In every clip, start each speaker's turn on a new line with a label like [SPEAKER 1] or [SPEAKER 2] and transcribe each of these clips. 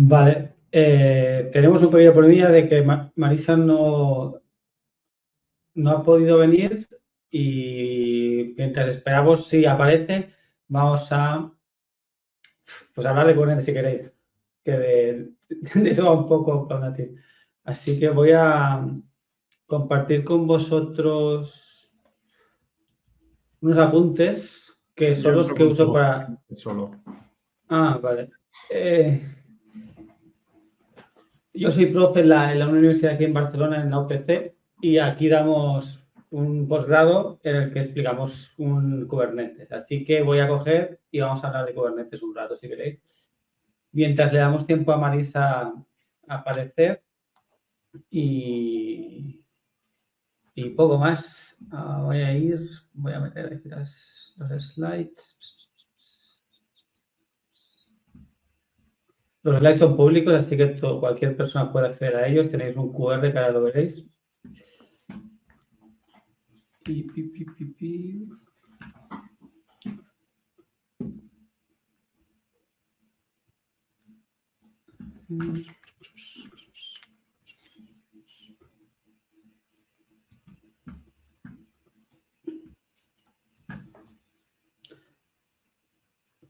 [SPEAKER 1] Vale, tenemos un pequeño problemilla de que Marisa no ha podido venir y mientras esperamos si aparece, vamos a hablar de Kubernetes si queréis, que de eso va un poco Cloud. Así que voy a compartir con vosotros unos apuntes que son los que uso para...
[SPEAKER 2] Solo.
[SPEAKER 1] Ah, vale. Yo soy profe en la universidad aquí en Barcelona, en la UPC, y aquí damos un posgrado en el que explicamos un Kubernetes. Así que voy a coger y vamos a hablar de Kubernetes un rato, si queréis. Mientras le damos tiempo a Marisa a aparecer y poco más. Voy a meter aquí los slides. Los slides son públicos, así que cualquier persona puede acceder a ellos. Tenéis un QR que ahora lo veréis.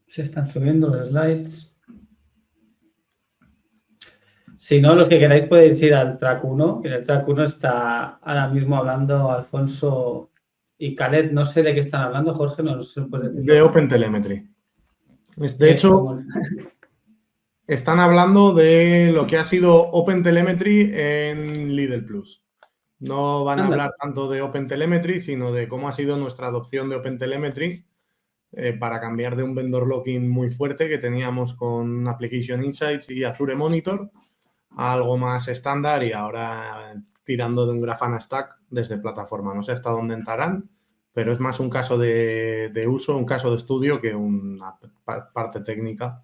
[SPEAKER 1] Se están subiendo los slides. Si no, los que queráis podéis ir al track 1. En el track 1 está ahora mismo hablando Alfonso y Khaled. No sé de qué están hablando, Jorge, no sé si puedes decirlo.
[SPEAKER 2] De OpenTelemetry. De hecho, están hablando de lo que ha sido OpenTelemetry en Lidl Plus. No van a hablar tanto de OpenTelemetry, sino de cómo ha sido nuestra adopción de OpenTelemetry para cambiar de un vendor locking muy fuerte que teníamos con Application Insights y Azure Monitor a algo más estándar y ahora tirando de un Grafana Stack desde plataforma. No sé hasta dónde entrarán, pero es más un caso de uso, un caso de estudio que una parte técnica.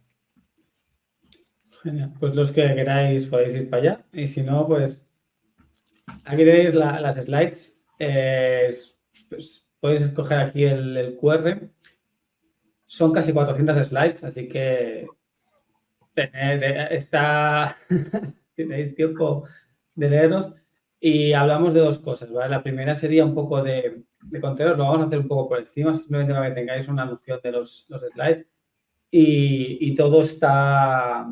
[SPEAKER 1] Genial. Pues los que queráis podéis ir para allá y si no, pues aquí tenéis las slides. Pues podéis escoger aquí el QR. Son casi 400 slides, así que tenéis tiempo de leerlos. Y hablamos de dos cosas, ¿vale? La primera sería un poco de contenedores, lo vamos a hacer un poco por encima, simplemente para que tengáis una noción de los slides. Y todo está...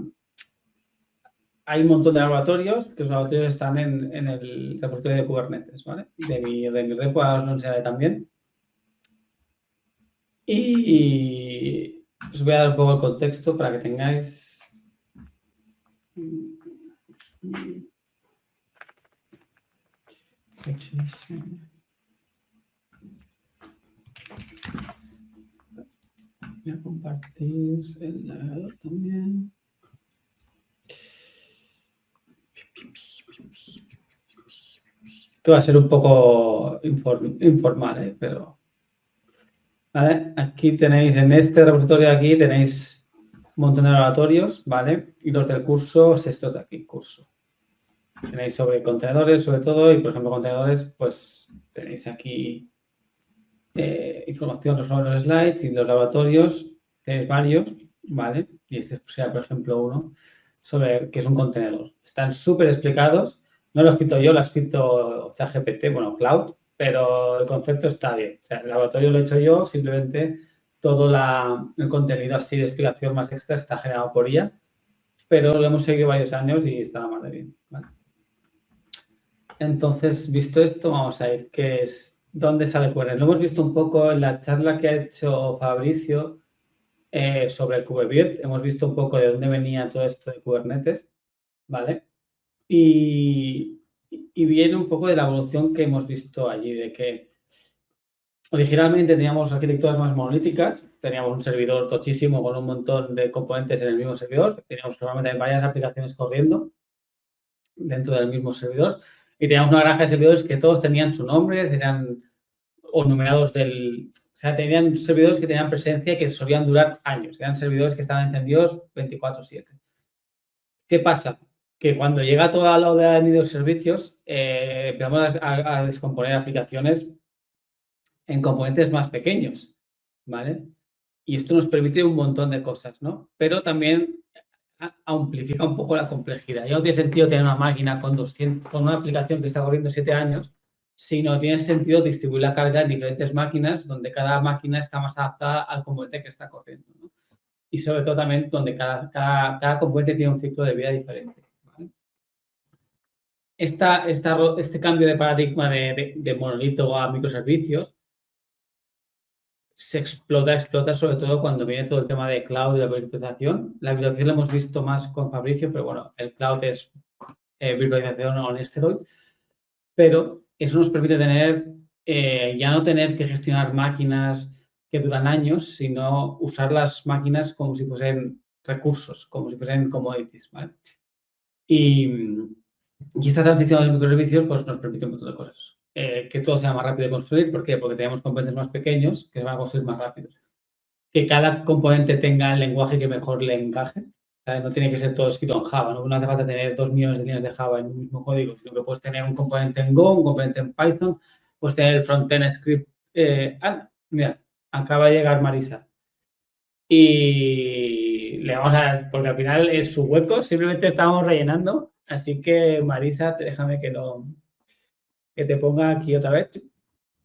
[SPEAKER 1] Hay un montón de laboratorios, que los laboratorios están en el repositorio de Kubernetes, ¿vale? De mi repo, ahora os lo enseñaré también. Y os voy a dar un poco el contexto para que tengáis... Voy a compartir el navegador también. Esto va a ser un poco informal, pero... ¿Vale? Aquí tenéis, en este repositorio de aquí, tenéis un montón de laboratorios, ¿vale? Y los del curso, estos de aquí, curso. Tenéis sobre contenedores, sobre todo, y por ejemplo, contenedores, pues tenéis aquí información sobre los slides y los laboratorios, tenéis varios, ¿vale? Y este sea, por ejemplo, uno sobre qué es un contenedor. Están súper explicados. No lo he escrito yo, lo ha escrito ChatGPT, bueno, Cloud, pero el concepto está bien. O sea, el laboratorio lo he hecho yo, simplemente todo el contenido así de explicación más extra está generado por ella, pero lo hemos seguido varios años y está más de bien, ¿vale? Entonces, visto esto, vamos a ir, ¿qué es? ¿Dónde sale Kubernetes? Lo hemos visto un poco en la charla que ha hecho Fabricio sobre el KubeVirt. Hemos visto un poco de dónde venía todo esto de Kubernetes, ¿vale? Y viene un poco de la evolución que hemos visto allí, de que originalmente teníamos arquitecturas más monolíticas, teníamos un servidor tochísimo con un montón de componentes en el mismo servidor, teníamos probablemente varias aplicaciones corriendo dentro del mismo servidor y teníamos una granja de servidores que todos tenían su nombre, eran o numerados o sea, tenían servidores que tenían presencia y que solían durar años, eran servidores que estaban encendidos 24/7. ¿Qué pasa? Que cuando llega toda la oleada de microservicios, empezamos a descomponer aplicaciones en componentes más pequeños, ¿vale? Y esto nos permite un montón de cosas, ¿no? Pero también amplifica un poco la complejidad. Ya no tiene sentido tener una máquina con una aplicación que está corriendo 7 años, sino tiene sentido distribuir la carga en diferentes máquinas, donde cada máquina está más adaptada al componente que está corriendo, ¿no? Y sobre todo también donde cada componente tiene un ciclo de vida diferente, ¿vale? Este cambio de paradigma de monolito a microservicios se explota sobre todo cuando viene todo el tema de cloud y la virtualización. La virtualización la hemos visto más con Fabricio, pero bueno, el cloud es virtualización on steroids, pero eso nos permite ya no tener que gestionar máquinas que duran años, sino usar las máquinas como si fuesen recursos, como si fuesen commodities, ¿vale? Y esta transición a los microservicios pues, nos permite un montón de cosas. Que todo sea más rápido de construir. ¿Por qué? Porque tenemos componentes más pequeños que se van a construir más rápidos. Que cada componente tenga el lenguaje que mejor le encaje. ¿Sabes? No tiene que ser todo escrito en Java. No hace falta tener 2 millones de líneas de Java en un mismo código, sino que puedes tener un componente en Go, un componente en Python, puedes tener el frontend script. Mira, acaba de llegar Marisa. Y le vamos a dar, porque al final es su hueco, simplemente estamos rellenando. Así que, Marisa, déjame que te ponga aquí otra vez.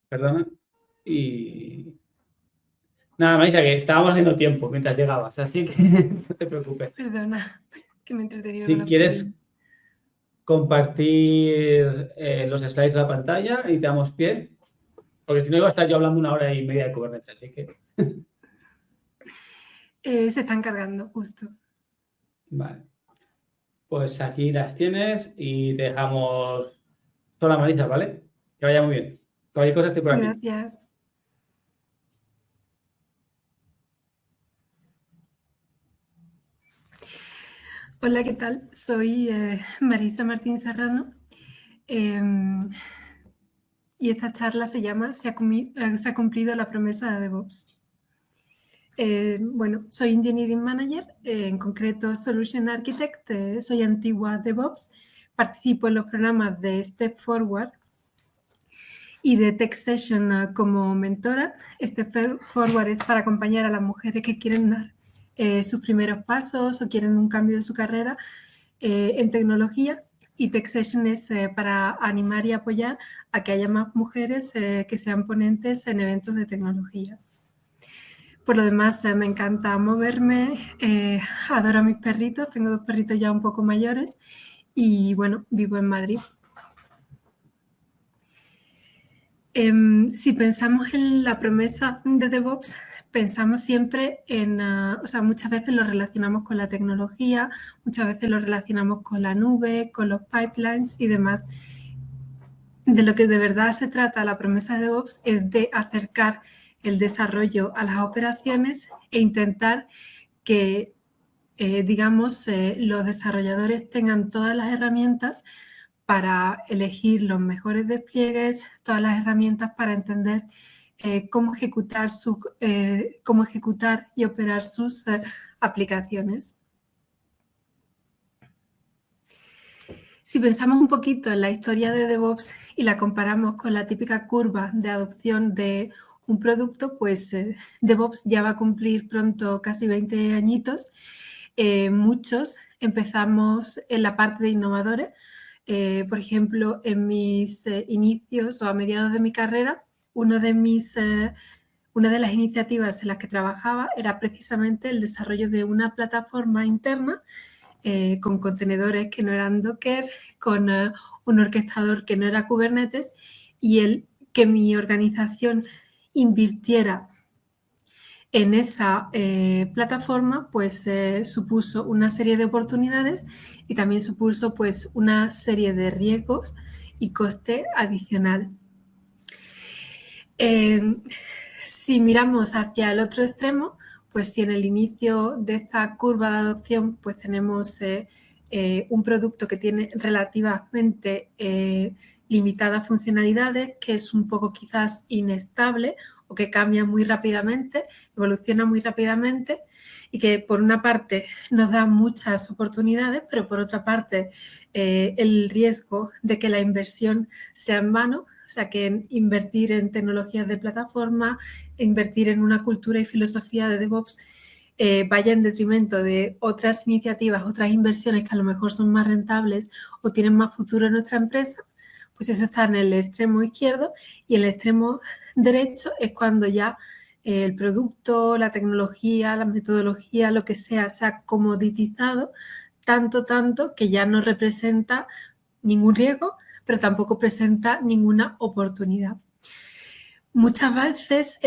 [SPEAKER 1] Perdona. Y nada, Marisa, que estábamos haciendo tiempo mientras llegabas, así que no te preocupes.
[SPEAKER 3] Perdona, que me he entretenido.
[SPEAKER 1] Si quieres compartir los slides de la pantalla y te damos pie, porque si no iba a estar yo hablando 1 hora y media de Kubernetes, así que...
[SPEAKER 3] se están cargando, justo.
[SPEAKER 1] Vale. Pues aquí las tienes y te dejamos sola, Marisa, ¿vale? Que vaya muy bien. Cualquier cosa estoy por aquí.
[SPEAKER 3] Gracias. Hola, ¿qué tal? Soy Marisa Martín Serrano y esta charla se llama Se ha cumplido la promesa de DevOps. Bueno, soy Engineering Manager, en concreto Solution Architect, soy antigua DevOps, participo en los programas de Step Forward y de Tech Session como mentora. Step Forward es para acompañar a las mujeres que quieren dar sus primeros pasos o quieren un cambio de su carrera en tecnología, y Tech Session es para animar y apoyar a que haya más mujeres que sean ponentes en eventos de tecnología. Por lo demás, me encanta moverme, adoro a mis perritos, tengo 2 perritos ya un poco mayores y bueno, vivo en Madrid. Si pensamos en la promesa de DevOps, pensamos siempre en, muchas veces lo relacionamos con la tecnología, muchas veces lo relacionamos con la nube, con los pipelines y demás. De lo que de verdad se trata la promesa de DevOps es de acercar el desarrollo a las operaciones e intentar que, los desarrolladores tengan todas las herramientas para elegir los mejores despliegues, todas las herramientas para entender cómo ejecutar y operar sus aplicaciones. Si pensamos un poquito en la historia de DevOps y la comparamos con la típica curva de adopción de un producto, pues DevOps ya va a cumplir pronto casi 20 añitos. Muchos empezamos en la parte de innovadores. Por ejemplo, en mis inicios o a mediados de mi carrera, una de las iniciativas en las que trabajaba era precisamente el desarrollo de una plataforma interna con contenedores que no eran Docker, con un orquestador que no era Kubernetes, y el que mi organización invirtiera en esa plataforma, pues supuso una serie de oportunidades y también supuso pues una serie de riesgos y coste adicional. Si miramos hacia el otro extremo, pues si en el inicio de esta curva de adopción pues tenemos un producto que tiene relativamente limitadas funcionalidades, que es un poco quizás inestable o que cambia muy rápidamente, evoluciona muy rápidamente y que por una parte nos da muchas oportunidades, pero por otra parte el riesgo de que la inversión sea en vano. O sea, que invertir en tecnologías de plataforma, invertir en una cultura y filosofía de DevOps vaya en detrimento de otras iniciativas, otras inversiones que a lo mejor son más rentables o tienen más futuro en nuestra empresa, pues eso está en el extremo izquierdo, y el extremo derecho es cuando ya el producto, la tecnología, la metodología, lo que sea, se ha comoditizado tanto que ya no representa ningún riesgo, pero tampoco presenta ninguna oportunidad. Muchas veces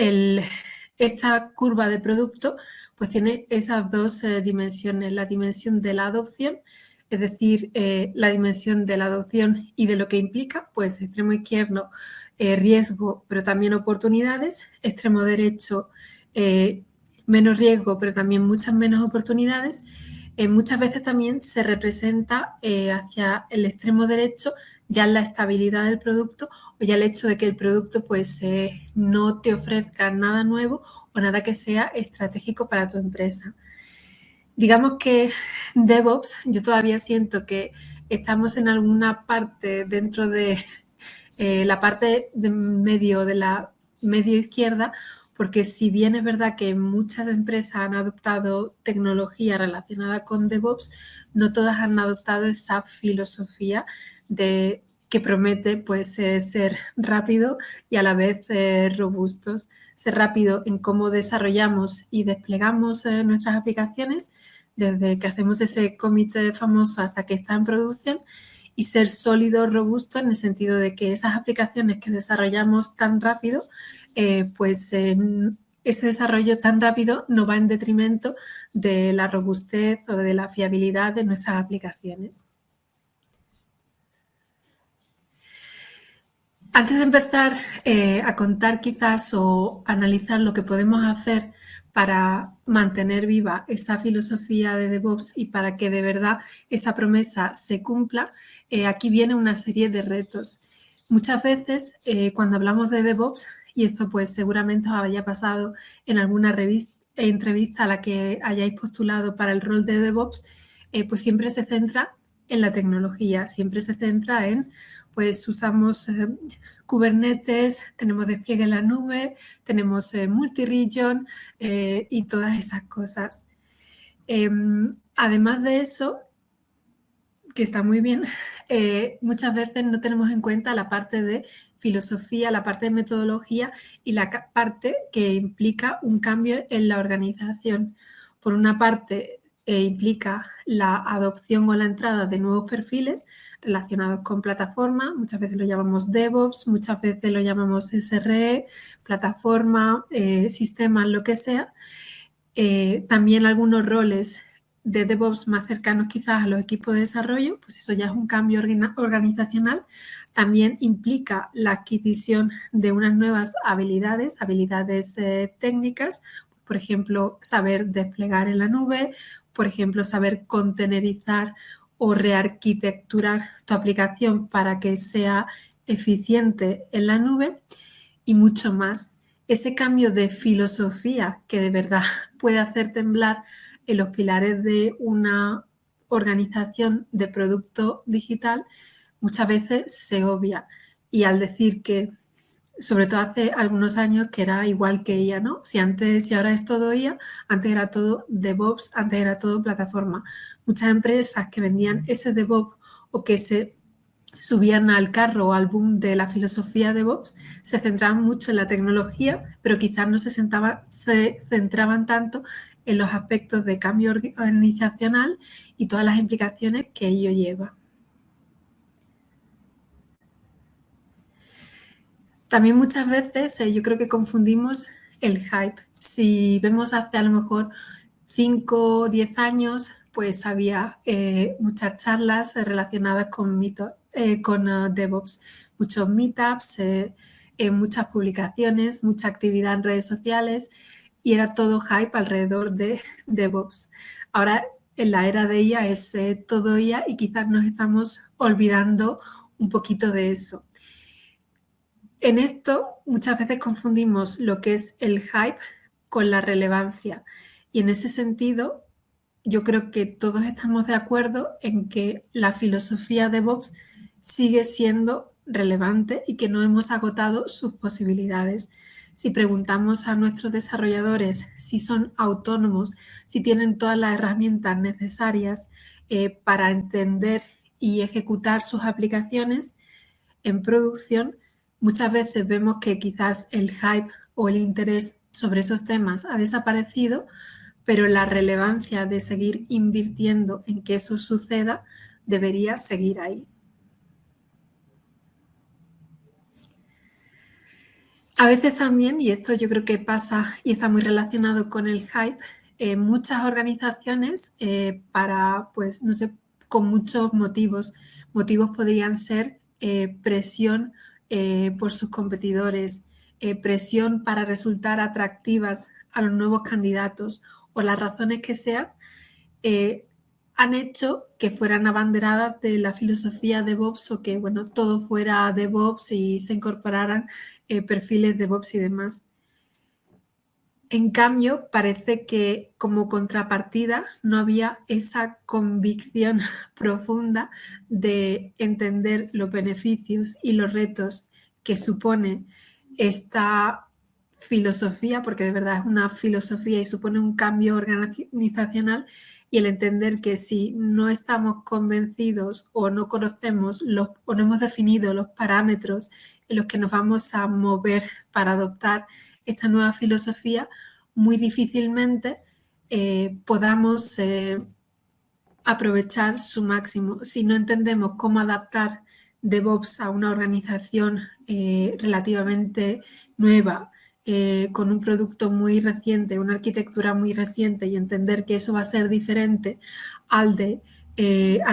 [SPEAKER 3] esta curva de producto pues tiene esas dos dimensiones, la dimensión de la adopción, es decir, la dimensión de la adopción y de lo que implica, pues extremo izquierdo, riesgo, pero también oportunidades, extremo derecho, menos riesgo, pero también muchas menos oportunidades. Muchas veces también se representa hacia el extremo derecho ya la estabilidad del producto o ya el hecho de que el producto pues no te ofrezca nada nuevo o nada que sea estratégico para tu empresa. Digamos que DevOps, yo todavía siento que estamos en alguna parte dentro de la parte de la medio izquierda, porque si bien es verdad que muchas empresas han adoptado tecnología relacionada con DevOps, no todas han adoptado esa filosofía que promete pues, ser rápido y a la vez robustos. Ser rápido en cómo desarrollamos y desplegamos nuestras aplicaciones, desde que hacemos ese commit famoso hasta que está en producción, y ser sólido, robusto, en el sentido de que esas aplicaciones que desarrollamos tan rápido, ese desarrollo tan rápido no va en detrimento de la robustez o de la fiabilidad de nuestras aplicaciones. Antes de empezar a contar quizás o analizar lo que podemos hacer para mantener viva esa filosofía de DevOps y para que de verdad esa promesa se cumpla, aquí viene una serie de retos. Muchas veces cuando hablamos de DevOps, y esto pues seguramente os haya pasado en alguna entrevista a la que hayáis postulado para el rol de DevOps, pues siempre se centra en la tecnología, siempre se centra en, pues usamos Kubernetes, tenemos despliegue en la nube, tenemos multi-region y todas esas cosas. Además de eso, que está muy bien, muchas veces no tenemos en cuenta la parte de filosofía, la parte de metodología y la parte que implica un cambio en la organización. Por una parte, implica la adopción o la entrada de nuevos perfiles relacionados con plataforma, muchas veces lo llamamos DevOps, muchas veces lo llamamos SRE, plataforma, sistemas, lo que sea. También algunos roles de DevOps más cercanos quizás a los equipos de desarrollo, pues eso ya es un cambio organizacional. También implica la adquisición de unas nuevas habilidades técnicas, por ejemplo, saber desplegar en la nube, por ejemplo, saber containerizar o rearquitecturar tu aplicación para que sea eficiente en la nube y mucho más. Ese cambio de filosofía que de verdad puede hacer temblar en los pilares de una organización de producto digital, muchas veces se obvia. Y al decir que, sobre todo hace algunos años, que era igual que IA, ¿no? Si ahora es todo IA, antes era todo DevOps, antes era todo plataforma. Muchas empresas que vendían ese DevOps o que se subían al carro o al boom de la filosofía DevOps, se centraban mucho en la tecnología, pero quizás no se centraban tanto en los aspectos de cambio organizacional y todas las implicaciones que ello lleva. También muchas veces yo creo que confundimos el hype. Si vemos hace a lo mejor 5 o 10 años, pues había muchas charlas relacionadas con DevOps, muchos meetups, muchas publicaciones, mucha actividad en redes sociales y era todo hype alrededor de DevOps. Ahora en la era de IA es todo IA y quizás nos estamos olvidando un poquito de eso. En esto muchas veces confundimos lo que es el hype con la relevancia y en ese sentido yo creo que todos estamos de acuerdo en que la filosofía DevOps sigue siendo relevante y que no hemos agotado sus posibilidades. si preguntamos a nuestros desarrolladores si son autónomos, si tienen todas las herramientas necesarias para entender y ejecutar sus aplicaciones en producción, muchas veces vemos que quizás el hype o el interés sobre esos temas ha desaparecido, pero la relevancia de seguir invirtiendo en que eso suceda debería seguir ahí. A veces también, y esto yo creo que pasa y está muy relacionado con el hype, muchas organizaciones para, pues, no sé, con muchos motivos. Motivos podrían ser presión por sus competidores, presión para resultar atractivas a los nuevos candidatos o las razones que sean, han hecho que fueran abanderadas de la filosofía DevOps o que, bueno, todo fuera DevOps y se incorporaran perfiles DevOps y demás. En cambio, parece que como contrapartida no había esa convicción profunda de entender los beneficios y los retos que supone esta filosofía, porque de verdad es una filosofía y supone un cambio organizacional, y el entender que si no estamos convencidos o no conocemos o no hemos definido los parámetros en los que nos vamos a mover para adoptar esta nueva filosofía, muy difícilmente podamos aprovechar su máximo. Si no entendemos cómo adaptar DevOps a una organización relativamente nueva, con un producto muy reciente, una arquitectura muy reciente, y entender que eso va a ser diferente al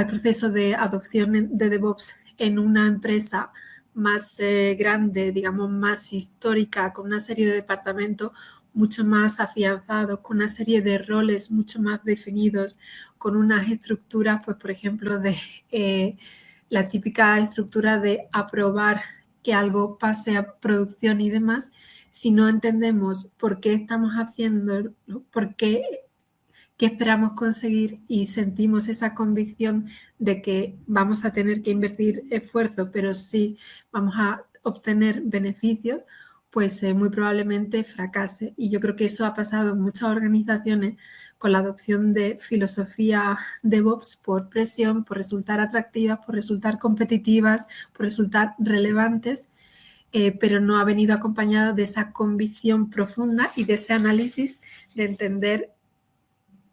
[SPEAKER 3] proceso de adopción de DevOps en una empresa más grande, digamos, más histórica, con una serie de departamentos mucho más afianzados, con una serie de roles mucho más definidos, con unas estructuras, pues, por ejemplo, de la típica estructura de aprobar que algo pase a producción y demás. Si no entendemos por qué estamos haciendo, por qué esperamos conseguir y sentimos esa convicción de que vamos a tener que invertir esfuerzo, pero sí vamos a obtener beneficios, pues muy probablemente fracase. Y yo creo que eso ha pasado en muchas organizaciones con la adopción de filosofía DevOps por presión, por resultar atractivas, por resultar competitivas, por resultar relevantes, pero no ha venido acompañada de esa convicción profunda y de ese análisis de entender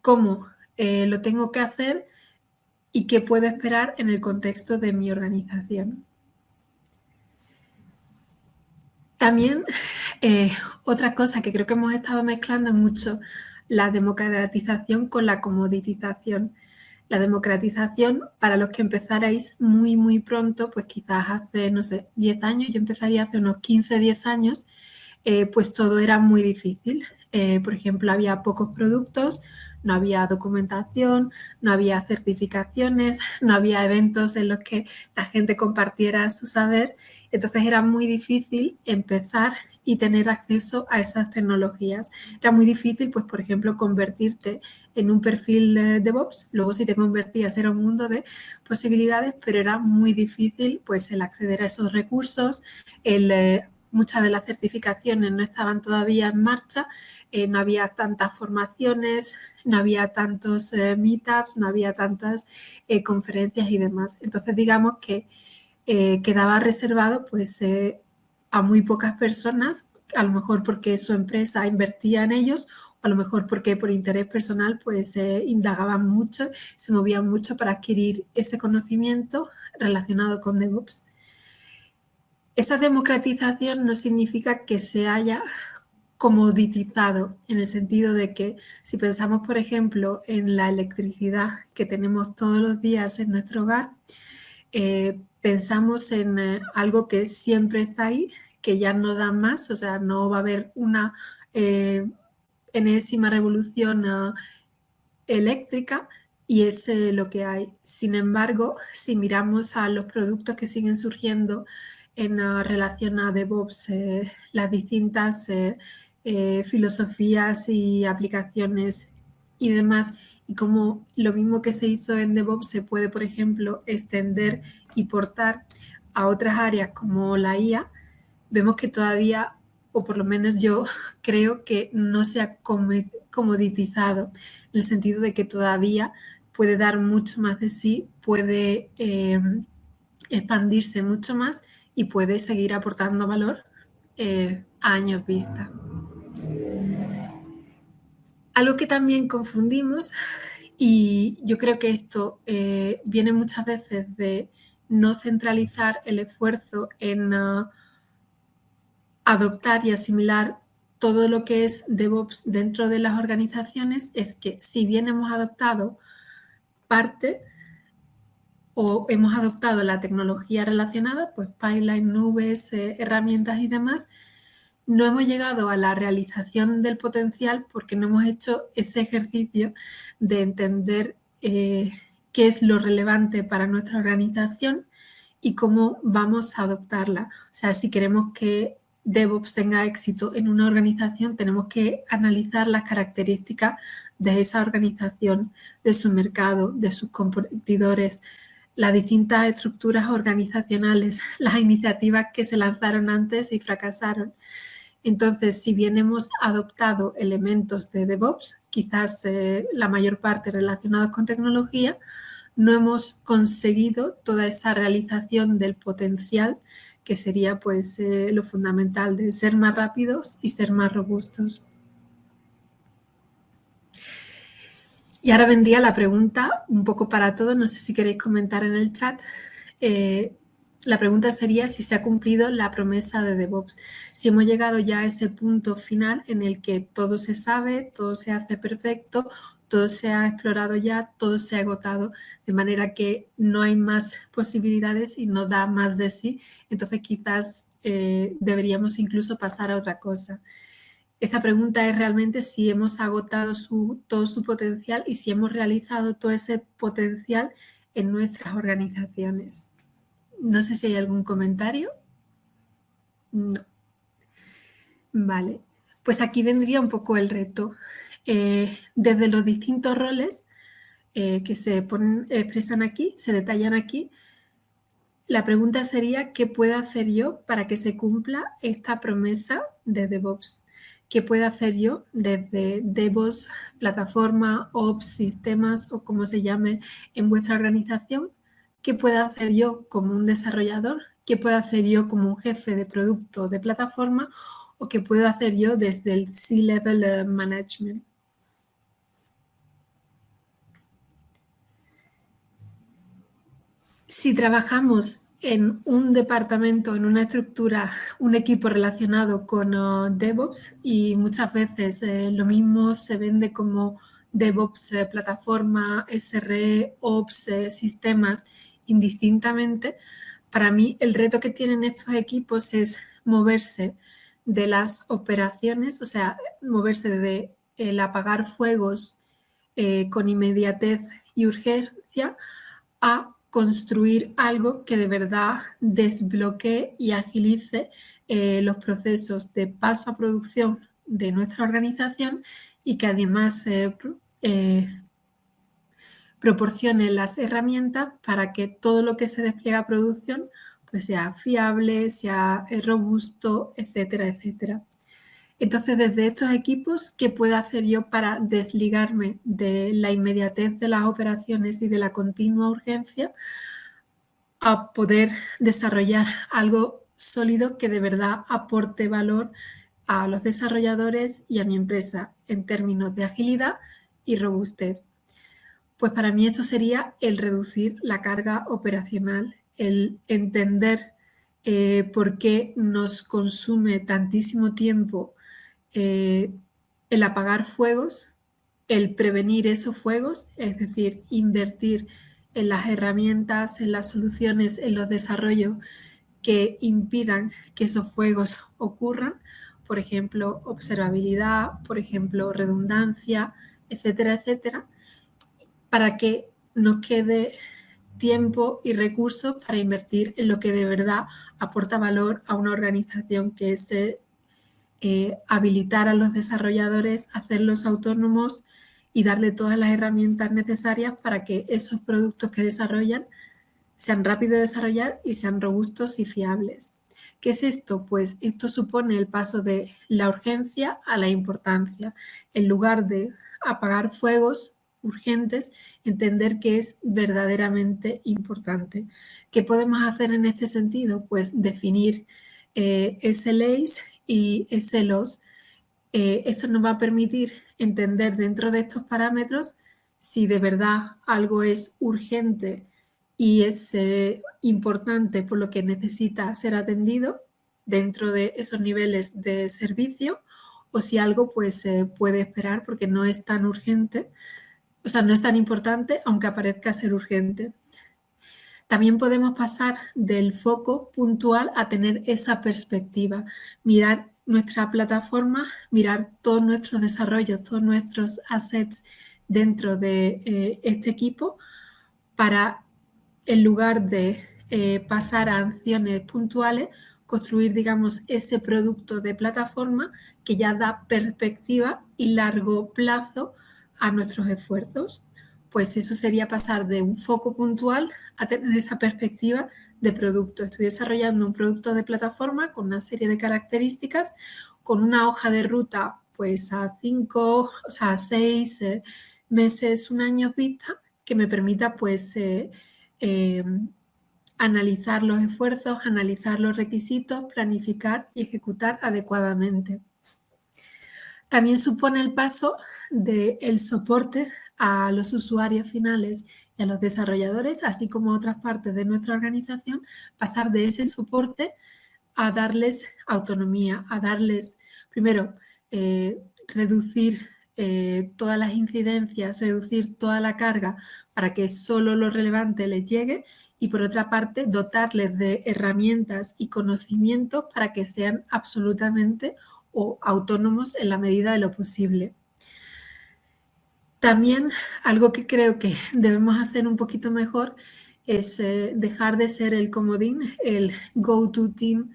[SPEAKER 3] cómo lo tengo que hacer y qué puedo esperar en el contexto de mi organización. También otra cosa que creo que hemos estado mezclando mucho, la democratización con la comoditización. La democratización, para los que empezarais muy, muy pronto, pues quizás hace, no sé, 10 años, yo empezaría hace unos 15, 10 años, pues todo era muy difícil. Por ejemplo, había pocos productos, no había documentación, no había certificaciones, no había eventos en los que la gente compartiera su saber. Entonces era muy difícil empezar y tener acceso a esas tecnologías. Era muy difícil, pues, por ejemplo, convertirte en un perfil de DevOps. Luego si te convertías era un mundo de posibilidades, pero era muy difícil, pues, el acceder a esos recursos, muchas de las certificaciones no estaban todavía en marcha, no había tantas formaciones, no había tantos meetups, no había tantas conferencias y demás. Entonces, digamos que quedaba reservado, pues, a muy pocas personas, a lo mejor porque su empresa invertía en ellos, o a lo mejor porque por interés personal, pues, indagaban mucho, se movían mucho para adquirir ese conocimiento relacionado con DevOps. Esa democratización no significa que se haya comoditizado, en el sentido de que si pensamos, por ejemplo, en la electricidad que tenemos todos los días en nuestro hogar, pensamos en algo que siempre está ahí, que ya no da más, o sea, no va a haber una enésima revolución eléctrica, y es lo que hay. Sin embargo, si miramos a los productos que siguen surgiendo en relación a DevOps, las distintas filosofías y aplicaciones y demás, y como lo mismo que se hizo en DevOps se puede, por ejemplo, extender y portar a otras áreas como la IA, vemos que todavía o por lo menos yo creo que no se ha comoditizado, en el sentido de que todavía puede dar mucho más de sí, puede expandirse mucho más y puede seguir aportando valor a años vista. Algo que también confundimos, y yo creo que esto viene muchas veces de no centralizar el esfuerzo en adoptar y asimilar todo lo que es DevOps dentro de las organizaciones, es que si bien hemos adoptado parte o hemos adoptado la tecnología relacionada, pues pipeline, nubes, herramientas y demás, no hemos llegado a la realización del potencial porque no hemos hecho ese ejercicio de entender qué es lo relevante para nuestra organización y cómo vamos a adoptarla. O sea, si queremos que DevOps tenga éxito en una organización, tenemos que analizar las características de esa organización, de su mercado, de sus competidores, las distintas estructuras organizacionales, las iniciativas que se lanzaron antes y fracasaron. Entonces, si bien hemos adoptado elementos de DevOps, quizás la mayor parte relacionados con tecnología, no hemos conseguido toda esa realización del potencial que sería pues lo fundamental de ser más rápidos y ser más robustos. Y ahora vendría la pregunta un poco para todos, no sé si queréis comentar en el chat. La pregunta sería si se ha cumplido la promesa de DevOps, si hemos llegado ya a ese punto final en el que todo se sabe, todo se hace perfecto, todo se ha explorado ya, todo se ha agotado, de manera que no hay más posibilidades y no da más de sí. Entonces quizás deberíamos incluso pasar a otra cosa. Esta pregunta es realmente si hemos agotado todo su potencial y si hemos realizado todo ese potencial en nuestras organizaciones. No sé si hay algún comentario. No. Vale, pues aquí vendría un poco el reto. Desde los distintos roles que se expresan aquí, se detallan aquí, la pregunta sería, ¿qué puedo hacer yo para que se cumpla esta promesa de DevOps? ¿Qué puedo hacer yo desde DevOps, plataforma, Ops, sistemas o como se llame en vuestra organización? ¿Qué puedo hacer yo como un desarrollador? ¿Qué puedo hacer yo como un jefe de producto de plataforma? ¿O qué puedo hacer yo desde el C-Level Management? Si trabajamos en un departamento, en una estructura, un equipo relacionado con DevOps y muchas veces lo mismo se vende como DevOps, plataforma, SRE, Ops, sistemas, indistintamente, para mí el reto que tienen estos equipos es moverse de las operaciones, o sea, moverse de el apagar fuegos con inmediatez y urgencia a construir algo que de verdad desbloquee y agilice los procesos de paso a producción de nuestra organización y que además proporcione las herramientas para que todo lo que se despliega a producción pues sea fiable, sea robusto, etcétera, etcétera. Entonces, desde estos equipos, ¿qué puedo hacer yo para desligarme de la inmediatez de las operaciones y de la continua urgencia a poder desarrollar algo sólido que de verdad aporte valor a los desarrolladores y a mi empresa en términos de agilidad y robustez? Pues para mí esto sería el reducir la carga operacional, el entender por qué nos consume tantísimo tiempo el apagar fuegos, el prevenir esos fuegos, es decir, invertir en las herramientas, en las soluciones, en los desarrollos que impidan que esos fuegos ocurran, por ejemplo, observabilidad, por ejemplo, redundancia, etcétera, etcétera, para que nos quede tiempo y recursos para invertir en lo que de verdad aporta valor a una organización, que es habilitar a los desarrolladores, hacerlos autónomos y darle todas las herramientas necesarias para que esos productos que desarrollan sean rápidos de desarrollar y sean robustos y fiables. ¿Qué es esto? Pues esto supone el paso de la urgencia a la importancia. En lugar de apagar fuegos urgentes, entender que es verdaderamente importante. ¿Qué podemos hacer en este sentido? Pues definir SLAs y SLOs. Esto nos va a permitir entender dentro de estos parámetros si de verdad algo es urgente y es importante por lo que necesita ser atendido dentro de esos niveles de servicio, o si algo pues puede esperar porque no es tan urgente, o sea, no es tan importante aunque parezca ser urgente. También podemos pasar del foco puntual a tener esa perspectiva, mirar nuestra plataforma, mirar todos nuestros desarrollos, todos nuestros assets dentro de este equipo para, en lugar de pasar a acciones puntuales, construir, digamos, ese producto de plataforma que ya da perspectiva y largo plazo a nuestros esfuerzos. Pues eso sería pasar de un foco puntual a tener esa perspectiva de producto. Estoy desarrollando un producto de plataforma con una serie de características, con una hoja de ruta pues a 5, o sea, a 6 meses, un año vista, que me permita pues analizar los esfuerzos, analizar los requisitos, planificar y ejecutar adecuadamente. También supone el paso del soporte a los usuarios finales y a los desarrolladores, así como a otras partes de nuestra organización, pasar de ese soporte a darles autonomía, a darles, primero, reducir todas las incidencias, reducir toda la carga para que solo lo relevante les llegue, y por otra parte, dotarles de herramientas y conocimientos para que sean absolutamente o autónomos en la medida de lo posible. También algo que creo que debemos hacer un poquito mejor es dejar de ser el comodín, el go-to team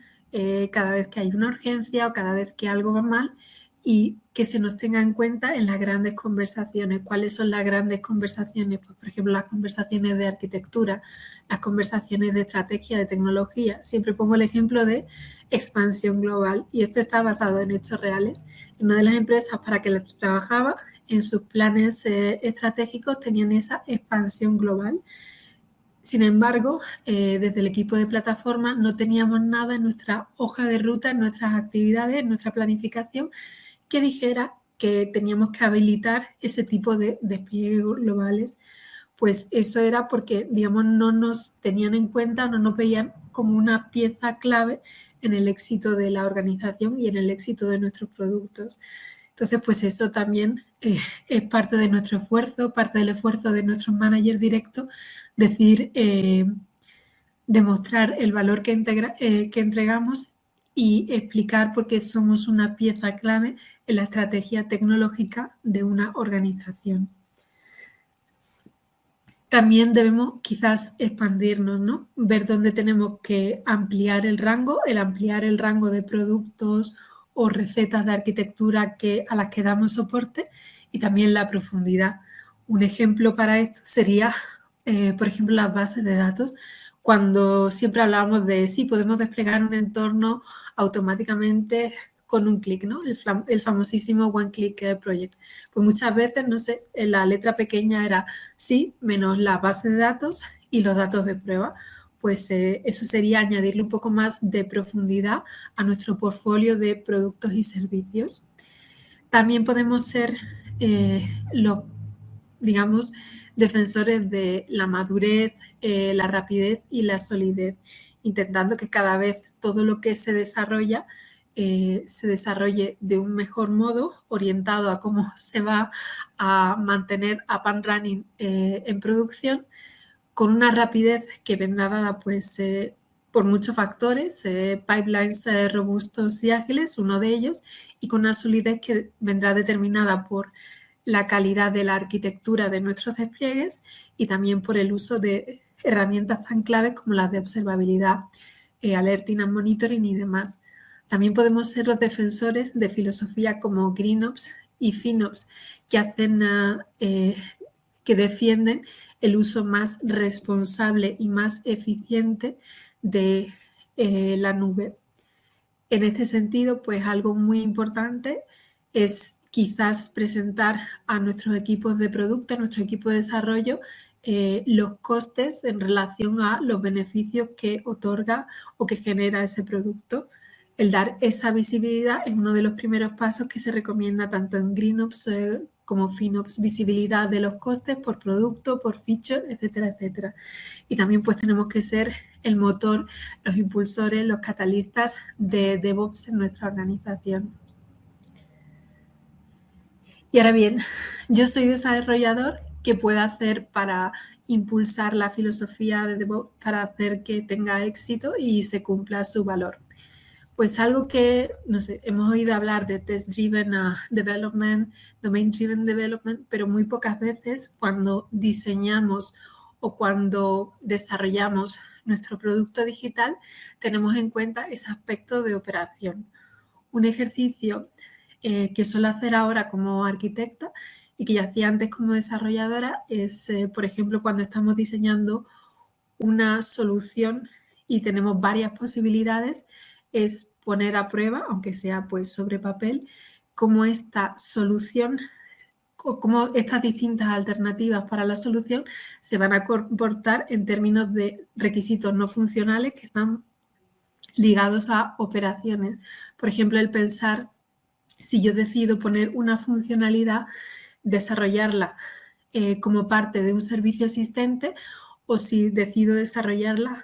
[SPEAKER 3] cada vez que hay una urgencia o cada vez que algo va mal, y que se nos tenga en cuenta en las grandes conversaciones. ¿Cuáles son las grandes conversaciones? Pues, por ejemplo, las conversaciones de arquitectura, las conversaciones de estrategia, de tecnología. Siempre pongo el ejemplo de expansión global, y esto está basado en hechos reales. En una de las empresas para que la trabajaba, en sus planes estratégicos tenían esa expansión global. Sin embargo, desde el equipo de plataforma no teníamos nada en nuestra hoja de ruta, en nuestras actividades, en nuestra planificación, que dijera que teníamos que habilitar ese tipo de despliegues globales. Pues eso era porque, digamos, no nos tenían en cuenta, no nos veían como una pieza clave en el éxito de la organización y en el éxito de nuestros productos. Entonces, pues eso también es parte de nuestro esfuerzo, parte del esfuerzo de nuestros managers directos, decir, demostrar el valor que entregamos y explicar por qué somos una pieza clave en la estrategia tecnológica de una organización. También debemos quizás expandirnos, ¿no? Ver dónde tenemos que ampliar el rango de productos o recetas de arquitectura a las que damos soporte, y también la profundidad. Un ejemplo para esto sería, por ejemplo, las bases de datos. Cuando siempre hablábamos de sí, podemos desplegar un entorno automáticamente con un clic, ¿no? El famosísimo One Click Project. Pues muchas veces, no sé, la letra pequeña era sí, menos la base de datos y los datos de prueba. Pues eso sería añadirle un poco más de profundidad a nuestro portfolio de productos y servicios. También podemos ser los, digamos, defensores de la madurez, la rapidez y la solidez, intentando que cada vez todo lo que se desarrolle de un mejor modo, orientado a cómo se va a mantener up and running en producción, con una rapidez que vendrá dada pues, por muchos factores, pipelines robustos y ágiles, uno de ellos, y con una solidez que vendrá determinada por la calidad de la arquitectura de nuestros despliegues y también por el uso de herramientas tan claves como las de observabilidad, alerting and monitoring y demás. También podemos ser los defensores de filosofía como GreenOps y FinOps, que defienden el uso más responsable y más eficiente de la nube. En este sentido, pues algo muy importante es quizás presentar a nuestros equipos de producto, a nuestro equipo de desarrollo, los costes en relación a los beneficios que otorga o que genera ese producto. El dar esa visibilidad es uno de los primeros pasos que se recomienda tanto en GreenOps como FinOps, visibilidad de los costes por producto, por feature, etcétera, etcétera. Y también pues tenemos que ser el motor, los impulsores, los catalistas de DevOps en nuestra organización. Y ahora bien, yo soy desarrollador. ¿Qué puedo hacer para impulsar la filosofía de DevOps, para hacer que tenga éxito y se cumpla su valor? Pues algo que, no sé, hemos oído hablar de test-driven development, domain-driven development, pero muy pocas veces cuando diseñamos o cuando desarrollamos nuestro producto digital tenemos en cuenta ese aspecto de operación. Un ejercicio que suelo hacer ahora como arquitecta y que ya hacía antes como desarrolladora es, por ejemplo, cuando estamos diseñando una solución y tenemos varias posibilidades, es poner a prueba, aunque sea pues sobre papel, cómo esta solución o cómo estas distintas alternativas para la solución se van a comportar en términos de requisitos no funcionales que están ligados a operaciones. Por ejemplo, el pensar, si yo decido poner una funcionalidad, desarrollarla como parte de un servicio existente o si decido desarrollarla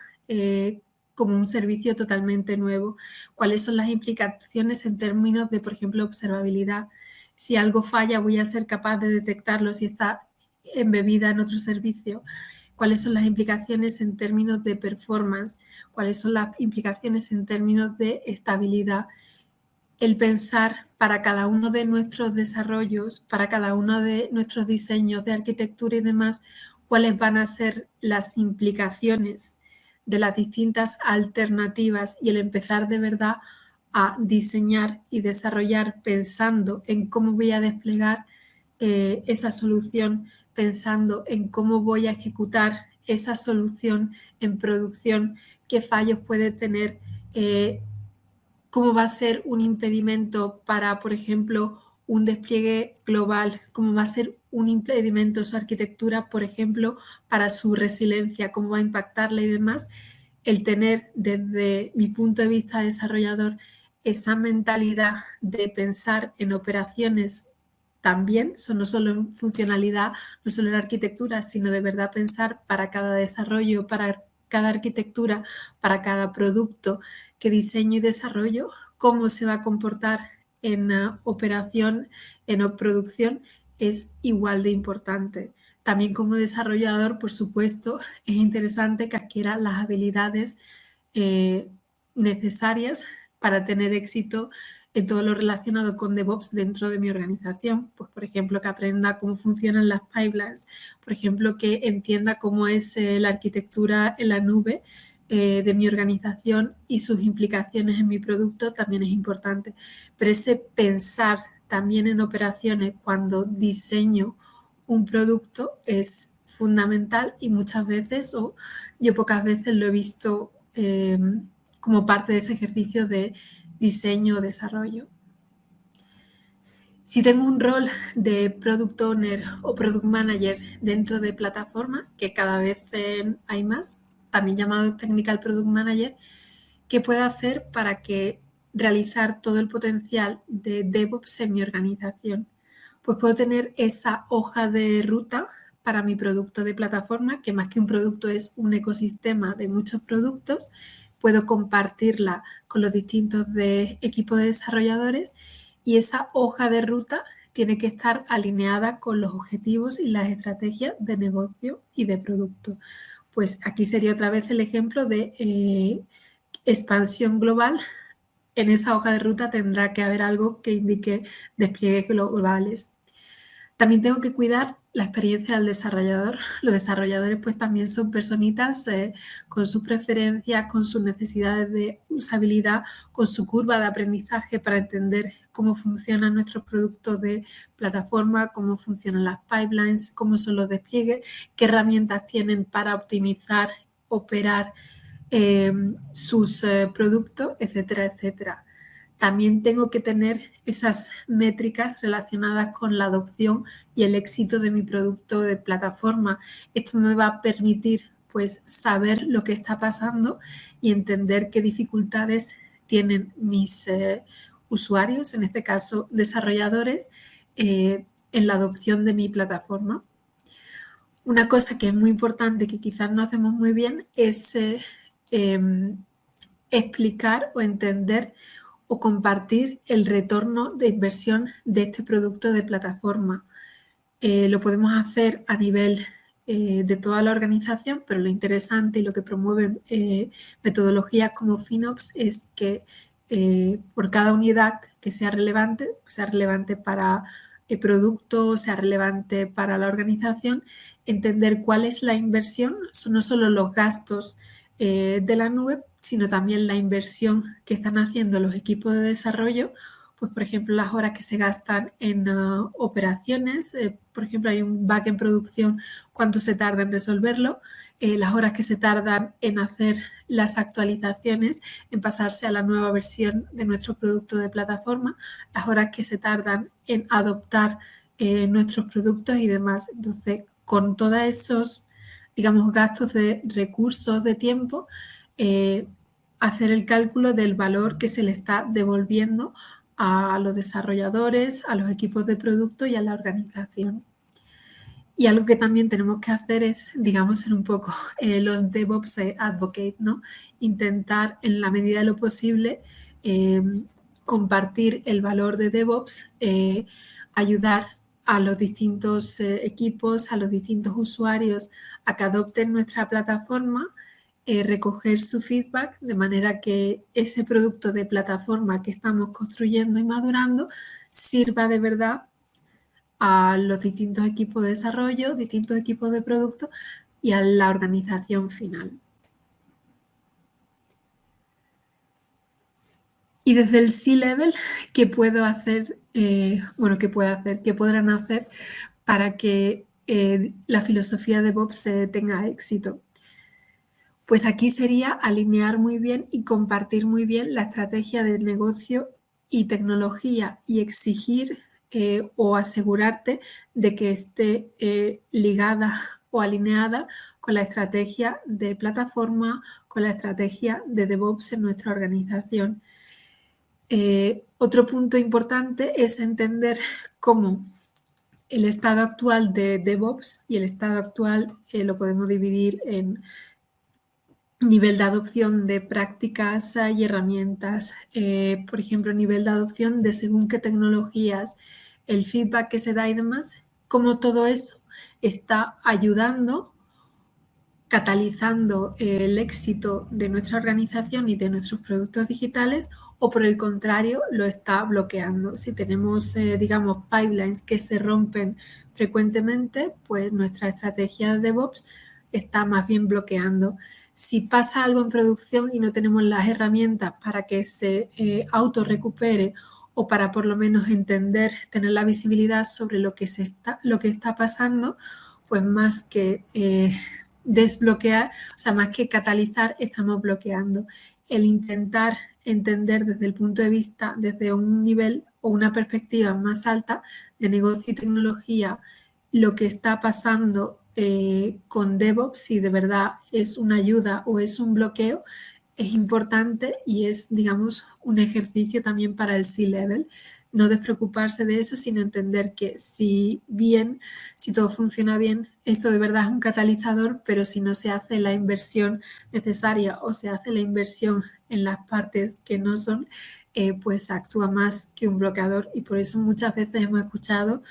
[SPEAKER 3] como un servicio totalmente nuevo. ¿Cuáles son las implicaciones en términos de, por ejemplo, observabilidad? Si algo falla, voy a ser capaz de detectarlo si está embebida en otro servicio. ¿Cuáles son las implicaciones en términos de performance? ¿Cuáles son las implicaciones en términos de estabilidad? El pensar para cada uno de nuestros desarrollos, para cada uno de nuestros diseños de arquitectura y demás, cuáles van a ser las implicaciones de las distintas alternativas y el empezar de verdad a diseñar y desarrollar pensando en cómo voy a desplegar esa solución, pensando en cómo voy a ejecutar esa solución en producción, qué fallos puede tener, cómo va a ser un impedimento para, por ejemplo, un despliegue global, cómo va a ser un impedimento su arquitectura, por ejemplo, para su resiliencia, cómo va a impactarla y demás. El tener desde mi punto de vista de desarrollador esa mentalidad de pensar en operaciones también, no solo en funcionalidad, no solo en arquitectura, sino de verdad pensar para cada desarrollo, para cada arquitectura, para cada producto que diseño y desarrollo, cómo se va a comportar en operación, en producción, es igual de importante. También como desarrollador, por supuesto, es interesante que adquiera las habilidades necesarias para tener éxito en todo lo relacionado con DevOps dentro de mi organización. Pues, por ejemplo, que aprenda cómo funcionan las pipelines, por ejemplo, que entienda cómo es la arquitectura en la nube de mi organización y sus implicaciones en mi producto también es importante. Pero ese pensar también en operaciones cuando diseño un producto es fundamental y muchas veces, o yo pocas veces lo he visto como parte de ese ejercicio de diseño o desarrollo. Si tengo un rol de Product Owner o Product Manager dentro de plataforma, que cada vez hay más, también llamado Technical Product Manager, ¿qué puedo hacer para que realizar todo el potencial de DevOps en mi organización? Pues puedo tener esa hoja de ruta para mi producto de plataforma, que más que un producto es un ecosistema de muchos productos. Puedo compartirla con los distintos equipos de desarrolladores y esa hoja de ruta tiene que estar alineada con los objetivos y las estrategias de negocio y de producto. Pues aquí sería otra vez el ejemplo de expansión global. En esa hoja de ruta tendrá que haber algo que indique despliegues globales. También tengo que cuidar la experiencia del desarrollador. Los desarrolladores pues también son personitas con sus preferencias, con sus necesidades de usabilidad, con su curva de aprendizaje para entender cómo funcionan nuestros productos de plataforma, cómo funcionan las pipelines, cómo son los despliegues, qué herramientas tienen para optimizar, operar sus productos, etcétera, etcétera. también tengo que tener esas métricas relacionadas con la adopción y el éxito de mi producto de plataforma. Esto me va a permitir pues saber lo que está pasando y entender qué dificultades tienen mis usuarios, en este caso desarrolladores, en la adopción de mi plataforma. Una cosa que es muy importante que quizás no hacemos muy bien es explicar o entender o compartir el retorno de inversión de este producto de plataforma. Lo podemos hacer a nivel de toda la organización, pero lo interesante y lo que promueven metodologías como FinOps es que por cada unidad que sea relevante para el producto, sea relevante para la organización, entender cuál es la inversión, no solo los gastos de la nube, sino también la inversión que están haciendo los equipos de desarrollo, pues por ejemplo las horas que se gastan en operaciones, por ejemplo hay un bug en producción, cuánto se tarda en resolverlo, las horas que se tardan en hacer las actualizaciones, en pasarse a la nueva versión de nuestro producto de plataforma, las horas que se tardan en adoptar nuestros productos y demás. Entonces, con todos esos, digamos, gastos de recursos, de tiempo, hacer el cálculo del valor que se le está devolviendo a los desarrolladores, a los equipos de producto y a la organización. Y algo que también tenemos que hacer es, digamos, ser un poco los DevOps advocate, ¿no? Intentar, en la medida de lo posible, compartir el valor de DevOps, ayudar a los distintos equipos, a los distintos usuarios a que adopten nuestra plataforma, recoger su feedback de manera que ese producto de plataforma que estamos construyendo y madurando sirva de verdad a los distintos equipos de desarrollo, distintos equipos de producto y a la organización final. Y desde el C-Level, ¿qué puedo hacer? ¿Qué podrán hacer para que la filosofía de DevOps tenga éxito? Pues aquí sería alinear muy bien y compartir muy bien la estrategia de negocio y tecnología y exigir o asegurarte de que esté ligada o alineada con la estrategia de plataforma, con la estrategia de DevOps en nuestra organización. Otro punto importante es entender cómo el estado actual de DevOps y el estado actual lo podemos dividir en nivel de adopción de prácticas y herramientas, por ejemplo, nivel de adopción de según qué tecnologías, el feedback que se da y demás, cómo todo eso está ayudando, catalizando el éxito de nuestra organización y de nuestros productos digitales, o por el contrario, lo está bloqueando. Si tenemos, digamos, pipelines que se rompen frecuentemente, pues nuestra estrategia de DevOps está más bien bloqueando. Si pasa algo en producción y no tenemos las herramientas para que se autorrecupere o para por lo menos entender, tener la visibilidad sobre lo que está pasando, pues más que desbloquear, o sea, más que catalizar, estamos bloqueando. El intentar entender desde el punto de vista, desde un nivel o una perspectiva más alta de negocio y tecnología, lo que está pasando con DevOps, si de verdad es una ayuda o es un bloqueo, es importante y es, digamos, un ejercicio también para el C-Level. No despreocuparse de eso, sino entender que si todo funciona bien, esto de verdad es un catalizador, pero si no se hace la inversión necesaria o se hace la inversión en las partes que no son, pues actúa más que un bloqueador. Y por eso muchas veces hemos escuchado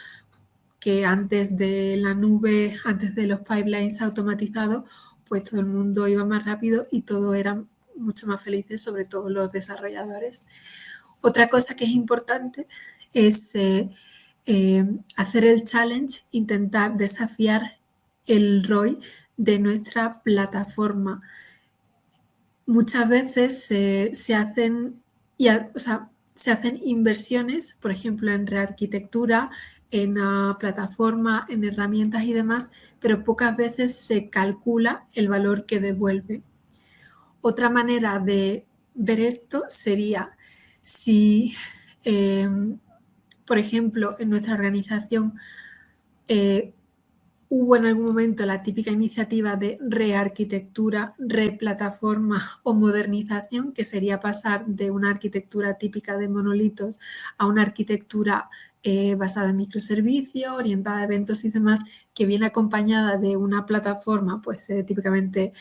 [SPEAKER 3] que antes de la nube, antes de los pipelines automatizados, pues todo el mundo iba más rápido y todos eran mucho más felices, sobre todo los desarrolladores. Otra cosa que es importante es hacer el challenge, intentar desafiar el ROI de nuestra plataforma. Muchas veces se hacen inversiones, por ejemplo, en rearquitectura, en plataforma, en herramientas y demás, pero pocas veces se calcula el valor que devuelve. Otra manera de ver esto sería, si, por ejemplo, en nuestra organización hubo en algún momento la típica iniciativa de rearquitectura, replataforma o modernización, que sería pasar de una arquitectura típica de monolitos a una arquitectura basada en microservicios, orientada a eventos y demás, que viene acompañada de una plataforma, pues típicamente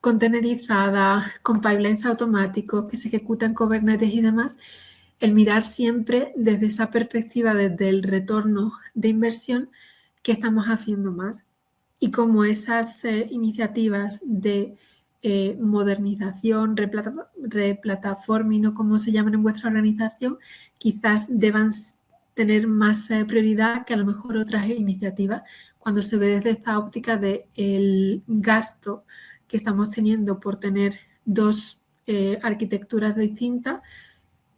[SPEAKER 3] containerizada, con pipelines automáticos que se ejecutan en Kubernetes y demás. El mirar siempre desde esa perspectiva, desde el retorno de inversión, qué estamos haciendo más y cómo esas iniciativas de modernización, replataforming o como se llaman en vuestra organización, quizás deban tener más prioridad que a lo mejor otras iniciativas cuando se ve desde esta óptica del gasto que estamos teniendo por tener dos arquitecturas distintas,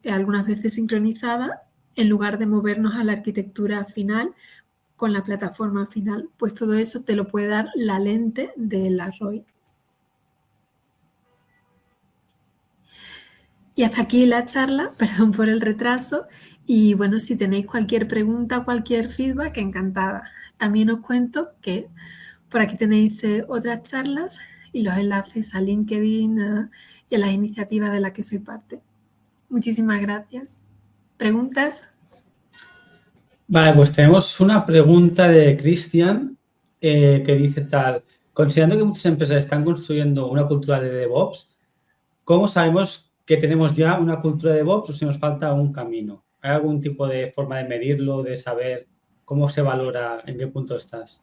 [SPEAKER 3] algunas veces sincronizadas, en lugar de movernos a la arquitectura final con la plataforma final, pues todo eso te lo puede dar la lente de la ROI. Y hasta aquí la charla, perdón por el retraso, y bueno, si tenéis cualquier pregunta, cualquier feedback, encantada. También os cuento que por aquí tenéis otras charlas y los enlaces a LinkedIn y a las iniciativas de las que soy parte. Muchísimas gracias. ¿Preguntas?
[SPEAKER 1] Vale, pues tenemos una pregunta de Cristian que dice tal: considerando que muchas empresas están construyendo una cultura de DevOps, ¿cómo sabemos que tenemos ya una cultura de DevOps o si nos falta un camino? ¿Hay algún tipo de forma de medirlo, de saber cómo se valora, en qué punto estás?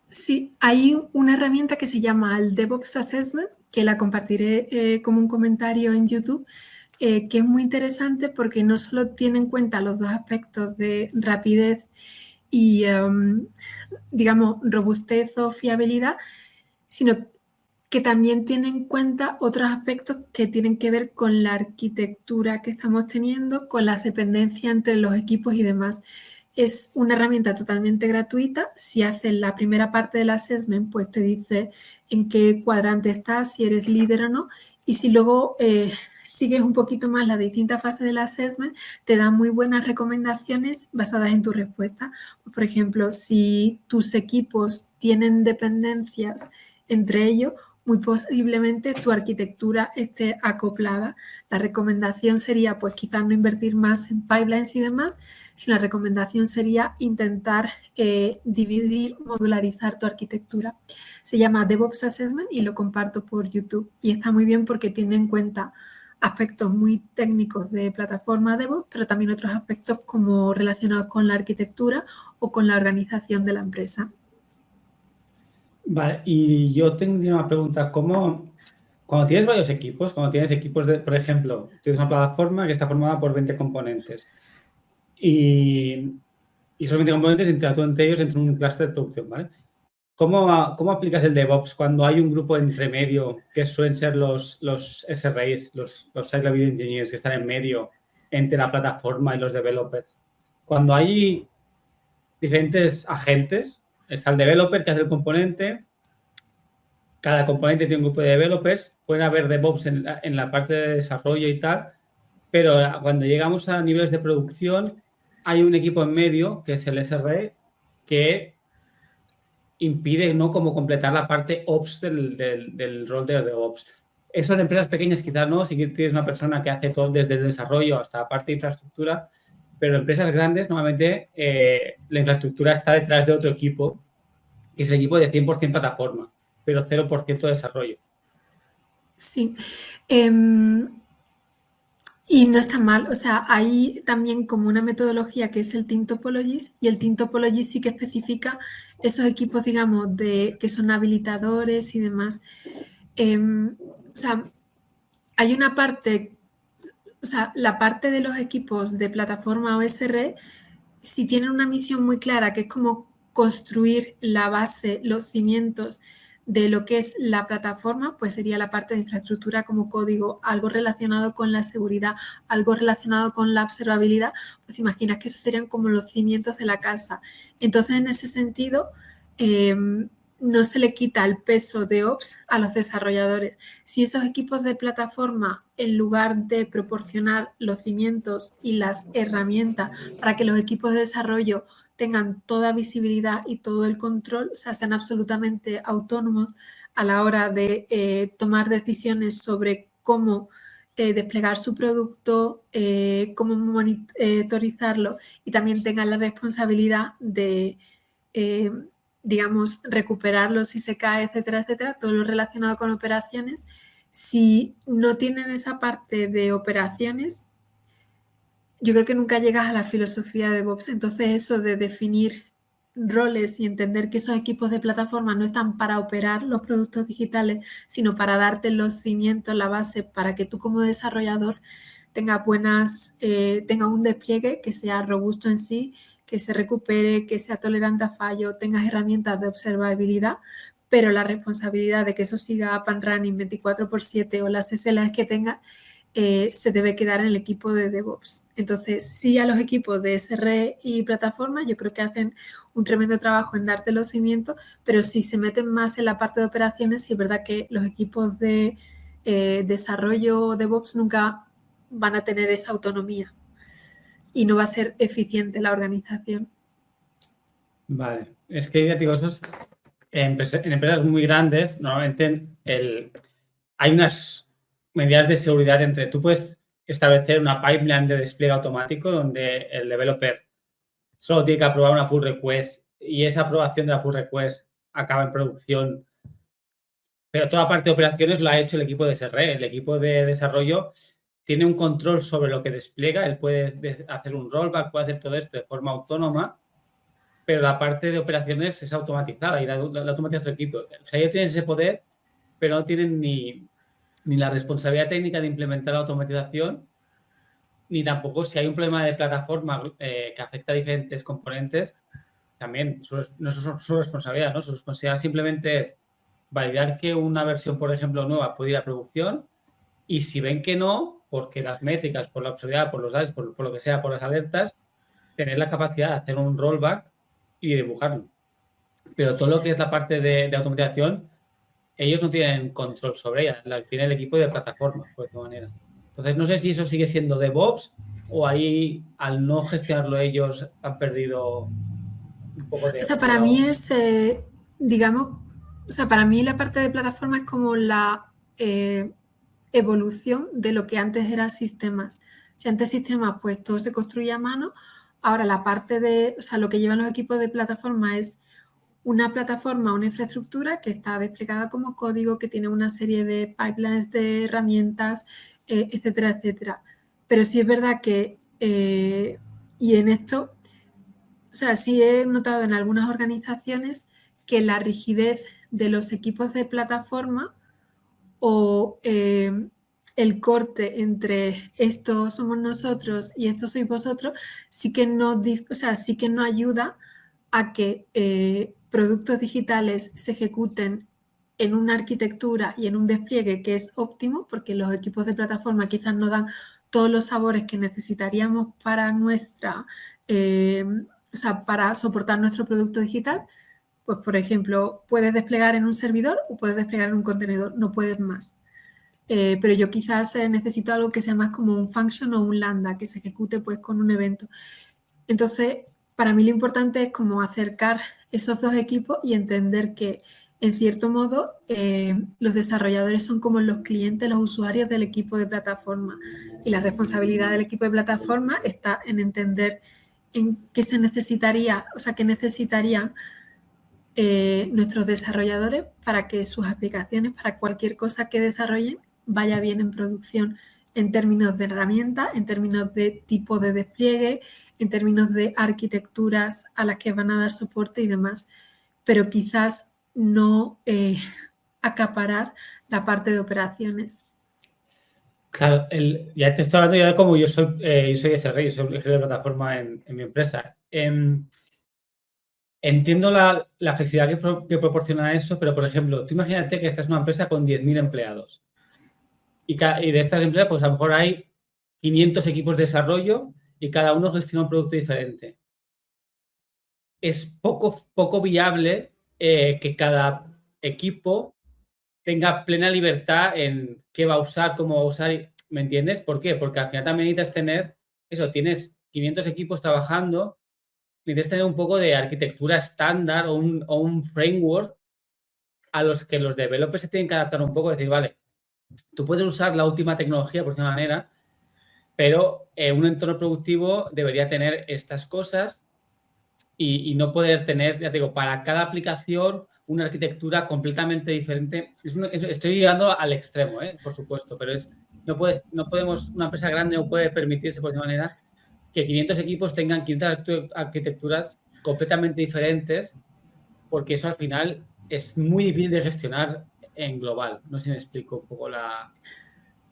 [SPEAKER 3] Sí, hay una herramienta que se llama el DevOps Assessment, que la compartiré como un comentario en YouTube, que es muy interesante porque no solo tiene en cuenta los dos aspectos de rapidez y, digamos, robustez o fiabilidad, sino que también tiene en cuenta otros aspectos que tienen que ver con la arquitectura que estamos teniendo, con las dependencias entre los equipos y demás. Es una herramienta totalmente gratuita. Si haces la primera parte del assessment, pues te dice en qué cuadrante estás, si eres líder o no. Y si luego sigues un poquito más las distintas fases del assessment, te da muy buenas recomendaciones basadas en tu respuesta. Por ejemplo, si tus equipos tienen dependencias entre ellos, muy posiblemente tu arquitectura esté acoplada. La recomendación sería, pues quizás no invertir más en pipelines y demás, sino la recomendación sería intentar dividir, modularizar tu arquitectura. Se llama DevOps Assessment y lo comparto por YouTube. Y está muy bien porque tiene en cuenta aspectos muy técnicos de plataforma DevOps, pero también otros aspectos como relacionados con la arquitectura o con la organización de la empresa.
[SPEAKER 1] Vale, y yo tengo una pregunta: ¿cómo, cuando tienes varios equipos, cuando tienes equipos de, por ejemplo, tienes una plataforma que está formada por 20 componentes y esos 20 componentes interactúan entre ellos entre un clúster de producción, ¿vale? ¿Cómo aplicas el DevOps cuando hay un grupo entre medio que suelen ser los SREs, los Site Reliability Engineers, que están en medio entre la plataforma y los developers? Cuando hay diferentes agentes, está el developer que hace el componente, cada componente tiene un grupo de developers, pueden haber DevOps en la parte de desarrollo y tal, pero cuando llegamos a niveles de producción, hay un equipo en medio, que es el SRE, que impide no como completar la parte Ops del rol de DevOps. Eso en empresas pequeñas quizás no, si tienes una persona que hace todo desde el desarrollo hasta la parte de infraestructura, pero en empresas grandes normalmente la infraestructura está detrás de otro equipo, que es el equipo de 100% plataforma, pero 0% desarrollo.
[SPEAKER 3] Sí. Y no está mal, o sea, hay también como una metodología que es el Team Topologies, y el Team Topologies sí que especifica esos equipos, digamos, que son habilitadores y demás. O sea, hay una parte, o sea, la parte de los equipos de plataforma OSR, si tienen una misión muy clara, que es como construir la base, los cimientos de lo que es la plataforma, pues sería la parte de infraestructura como código, algo relacionado con la seguridad, algo relacionado con la observabilidad, pues imaginas que esos serían como los cimientos de la casa. Entonces, en ese sentido, no se le quita el peso de Ops a los desarrolladores. Si esos equipos de plataforma, en lugar de proporcionar los cimientos y las herramientas para que los equipos de desarrollo tengan toda visibilidad y todo el control, o sea, sean absolutamente autónomos a la hora de tomar decisiones sobre cómo desplegar su producto, cómo monitorizarlo y también tengan la responsabilidad de, digamos, recuperarlo si se cae, etcétera, etcétera, todo lo relacionado con operaciones. Si no tienen esa parte de operaciones, yo creo que nunca llegas a la filosofía de DevOps. Entonces, eso de definir roles y entender que esos equipos de plataforma no están para operar los productos digitales, sino para darte los cimientos, la base, para que tú como desarrollador tengas un despliegue que sea robusto en sí, que se recupere, que sea tolerante a fallo, tengas herramientas de observabilidad, pero la responsabilidad de que eso siga up and running 24/7 o las SLAs que tengas, se debe quedar en el equipo de DevOps. Entonces, sí, a los equipos de SRE y plataforma, yo creo que hacen un tremendo trabajo en darte los cimientos, pero si se meten más en la parte de operaciones, sí es verdad que los equipos de desarrollo DevOps nunca van a tener esa autonomía y no va a ser eficiente la organización.
[SPEAKER 1] Vale, es que ya digo, en empresas muy grandes, normalmente hay unas medidas de seguridad entre tú puedes establecer una pipeline de despliegue automático donde el developer solo tiene que aprobar una pull request y esa aprobación de la pull request acaba en producción. Pero toda la parte de operaciones lo ha hecho el equipo de SRE. El equipo de desarrollo tiene un control sobre lo que despliega. Él puede hacer un rollback, puede hacer todo esto de forma autónoma, pero la parte de operaciones es automatizada y la automatiza otro equipo. O sea, ellos tienen ese poder, pero no tienen ni la responsabilidad técnica de implementar la automatización, ni tampoco si hay un problema de plataforma que afecta a diferentes componentes, también no es su responsabilidad, ¿no? Su responsabilidad simplemente es validar que una versión, por ejemplo, nueva puede ir a producción y si ven que no, porque las métricas, por la observabilidad, por los datos, por lo que sea, por las alertas, tener la capacidad de hacer un rollback y dibujarlo. Pero todo lo que es la parte de automatización, ellos no tienen control sobre ella, la tiene el equipo de plataforma, por esta manera. Entonces, no sé si eso sigue siendo DevOps o ahí, al no gestionarlo ellos, han perdido un poco de...
[SPEAKER 3] O sea, para mí es, digamos, o sea, para mí la parte de plataforma es como la evolución de lo que antes era sistemas. Si antes sistemas, pues todo se construía a mano, ahora la parte de, o sea, lo que llevan los equipos de plataforma es una plataforma, una infraestructura que está desplegada como código, que tiene una serie de pipelines de herramientas, etcétera, etcétera. Pero sí es verdad que, y en esto, o sea, sí he notado en algunas organizaciones que la rigidez de los equipos de plataforma o el corte entre esto somos nosotros y esto sois vosotros, sí que no, o sea, sí que no ayuda a que productos digitales se ejecuten en una arquitectura y en un despliegue que es óptimo, porque los equipos de plataforma quizás no dan todos los sabores que necesitaríamos para o sea, para soportar nuestro producto digital. Pues, por ejemplo, puedes desplegar en un servidor o puedes desplegar en un contenedor, no puedes más. Pero yo quizás necesito algo que sea más como un function o un lambda, que se ejecute pues con un evento. Entonces, para mí lo importante es como acercar esos dos equipos y entender que, en cierto modo, los desarrolladores son como los clientes, los usuarios del equipo de plataforma. Y la responsabilidad del equipo de plataforma está en entender en qué se necesitaría, o sea, qué necesitarían nuestros desarrolladores para que sus aplicaciones, para cualquier cosa que desarrollen, vaya bien en producción en términos de herramientas, en términos de tipo de despliegue, en términos de arquitecturas a las que van a dar soporte y demás, pero quizás no acaparar la parte de operaciones.
[SPEAKER 1] Claro, ya te estoy hablando ya de cómo yo soy SRE, yo soy ingeniero de plataforma en mi empresa. Entiendo la flexibilidad que proporciona eso, pero, por ejemplo, tú imagínate que esta es una empresa con 10.000 empleados y de estas empresas, pues a lo mejor hay 500 equipos de desarrollo y cada uno gestiona un producto diferente. Es poco viable que cada equipo tenga plena libertad en qué va a usar, cómo va a usar, ¿me entiendes? ¿Por qué? Porque al final también necesitas tener, eso, tienes 500 equipos trabajando, necesitas tener un poco de arquitectura estándar o un framework a los que los developers se tienen que adaptar un poco, decir, vale, tú puedes usar la última tecnología, por decirlo de una manera, pero un entorno productivo debería tener estas cosas y no poder tener, ya te digo, para cada aplicación una arquitectura completamente diferente. Estoy llegando al extremo, por supuesto, pero no podemos, una empresa grande no puede permitirse, por decirlo de una manera, que 500 equipos tengan 500 arquitecturas completamente diferentes, porque eso al final es muy difícil de gestionar en global. No sé si me explico un poco la...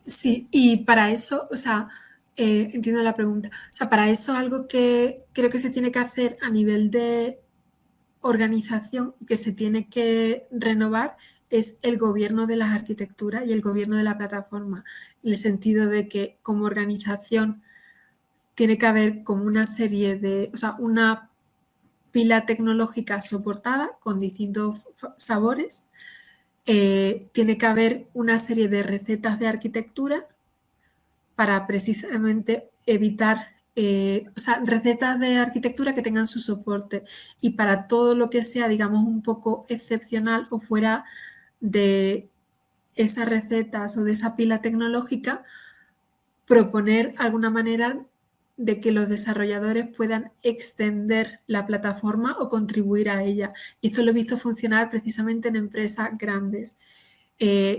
[SPEAKER 3] Sí, y para eso, o sea, entiendo la pregunta. O sea, para eso algo que creo que se tiene que hacer a nivel de organización y que se tiene que renovar es el gobierno de las arquitecturas y el gobierno de la plataforma, en el sentido de que como organización tiene que haber como una serie de, o sea, una pila tecnológica soportada con distintos sabores. Tiene que haber una serie de recetas de arquitectura para precisamente evitar, o sea, recetas de arquitectura que tengan su soporte y para todo lo que sea, digamos, un poco excepcional o fuera de esas recetas o de esa pila tecnológica, proponer alguna manera de que los desarrolladores puedan extender la plataforma o contribuir a ella. Y esto lo he visto funcionar precisamente en empresas grandes.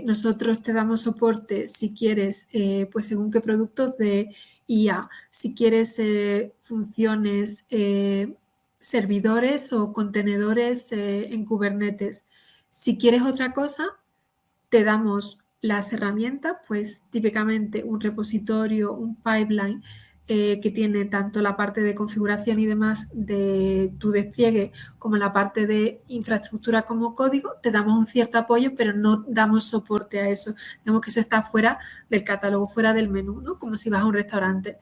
[SPEAKER 3] Nosotros te damos soporte si quieres, pues según qué productos de IA, si quieres funciones, servidores o contenedores en Kubernetes. Si quieres otra cosa, te damos las herramientas, pues típicamente un repositorio, un pipeline que tiene tanto la parte de configuración y demás de tu despliegue como la parte de infraestructura como código, te damos un cierto apoyo, pero no damos soporte a eso. Digamos que eso está fuera del catálogo, fuera del menú, ¿no? Como si vas a un restaurante.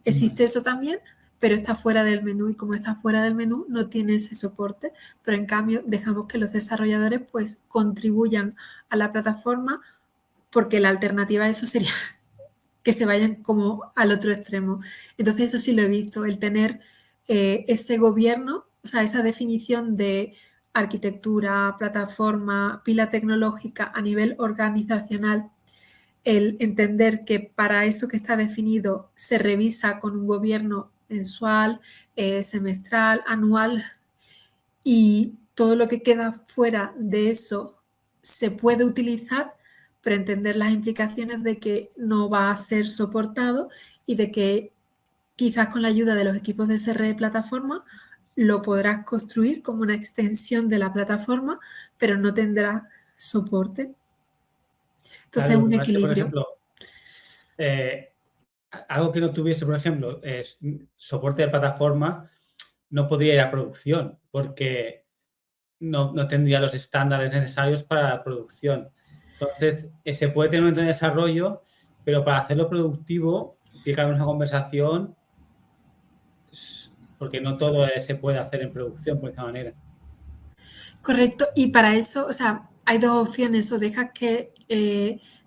[SPEAKER 3] Existe eso también, pero está fuera del menú y como está fuera del menú no tiene ese soporte, pero en cambio dejamos que los desarrolladores pues contribuyan a la plataforma porque la alternativa a eso sería que se vayan como al otro extremo. Entonces eso sí lo he visto, el tener ese gobierno, o sea, esa definición de arquitectura, plataforma, pila tecnológica a nivel organizacional, el entender que para eso que está definido se revisa con un gobierno mensual, semestral, anual y todo lo que queda fuera de eso se puede utilizar, pero entender las implicaciones de que no va a ser soportado y de que quizás con la ayuda de los equipos de SR de plataforma lo podrás construir como una extensión de la plataforma, pero no tendrá soporte. Entonces,
[SPEAKER 1] Claro,
[SPEAKER 3] un
[SPEAKER 1] es que, por
[SPEAKER 3] equilibrio.
[SPEAKER 1] ejemplo, algo que no tuviese, por ejemplo, soporte de plataforma, no podría ir a producción porque no tendría los estándares necesarios para la producción. Entonces, se puede tener un desarrollo, pero para hacerlo productivo tiene que haber una conversación porque no todo se puede hacer en producción por esa manera.
[SPEAKER 3] Correcto, y para eso, o sea, hay dos opciones, o dejas que,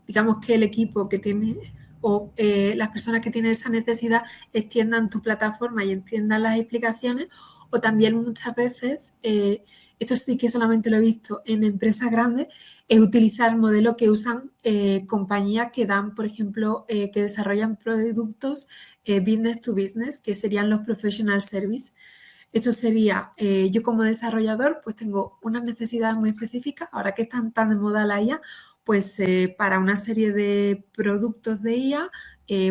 [SPEAKER 3] digamos que el equipo que tiene o las personas que tienen esa necesidad extiendan tu plataforma y entiendan las explicaciones, o también muchas veces, esto sí que solamente lo he visto en empresas grandes, es utilizar modelos que usan compañías que dan, por ejemplo, que desarrollan productos business to business, que serían los professional service. Esto sería, yo como desarrollador, pues tengo unas necesidades muy específicas. Ahora que están tan de moda la IA, pues para una serie de productos de IA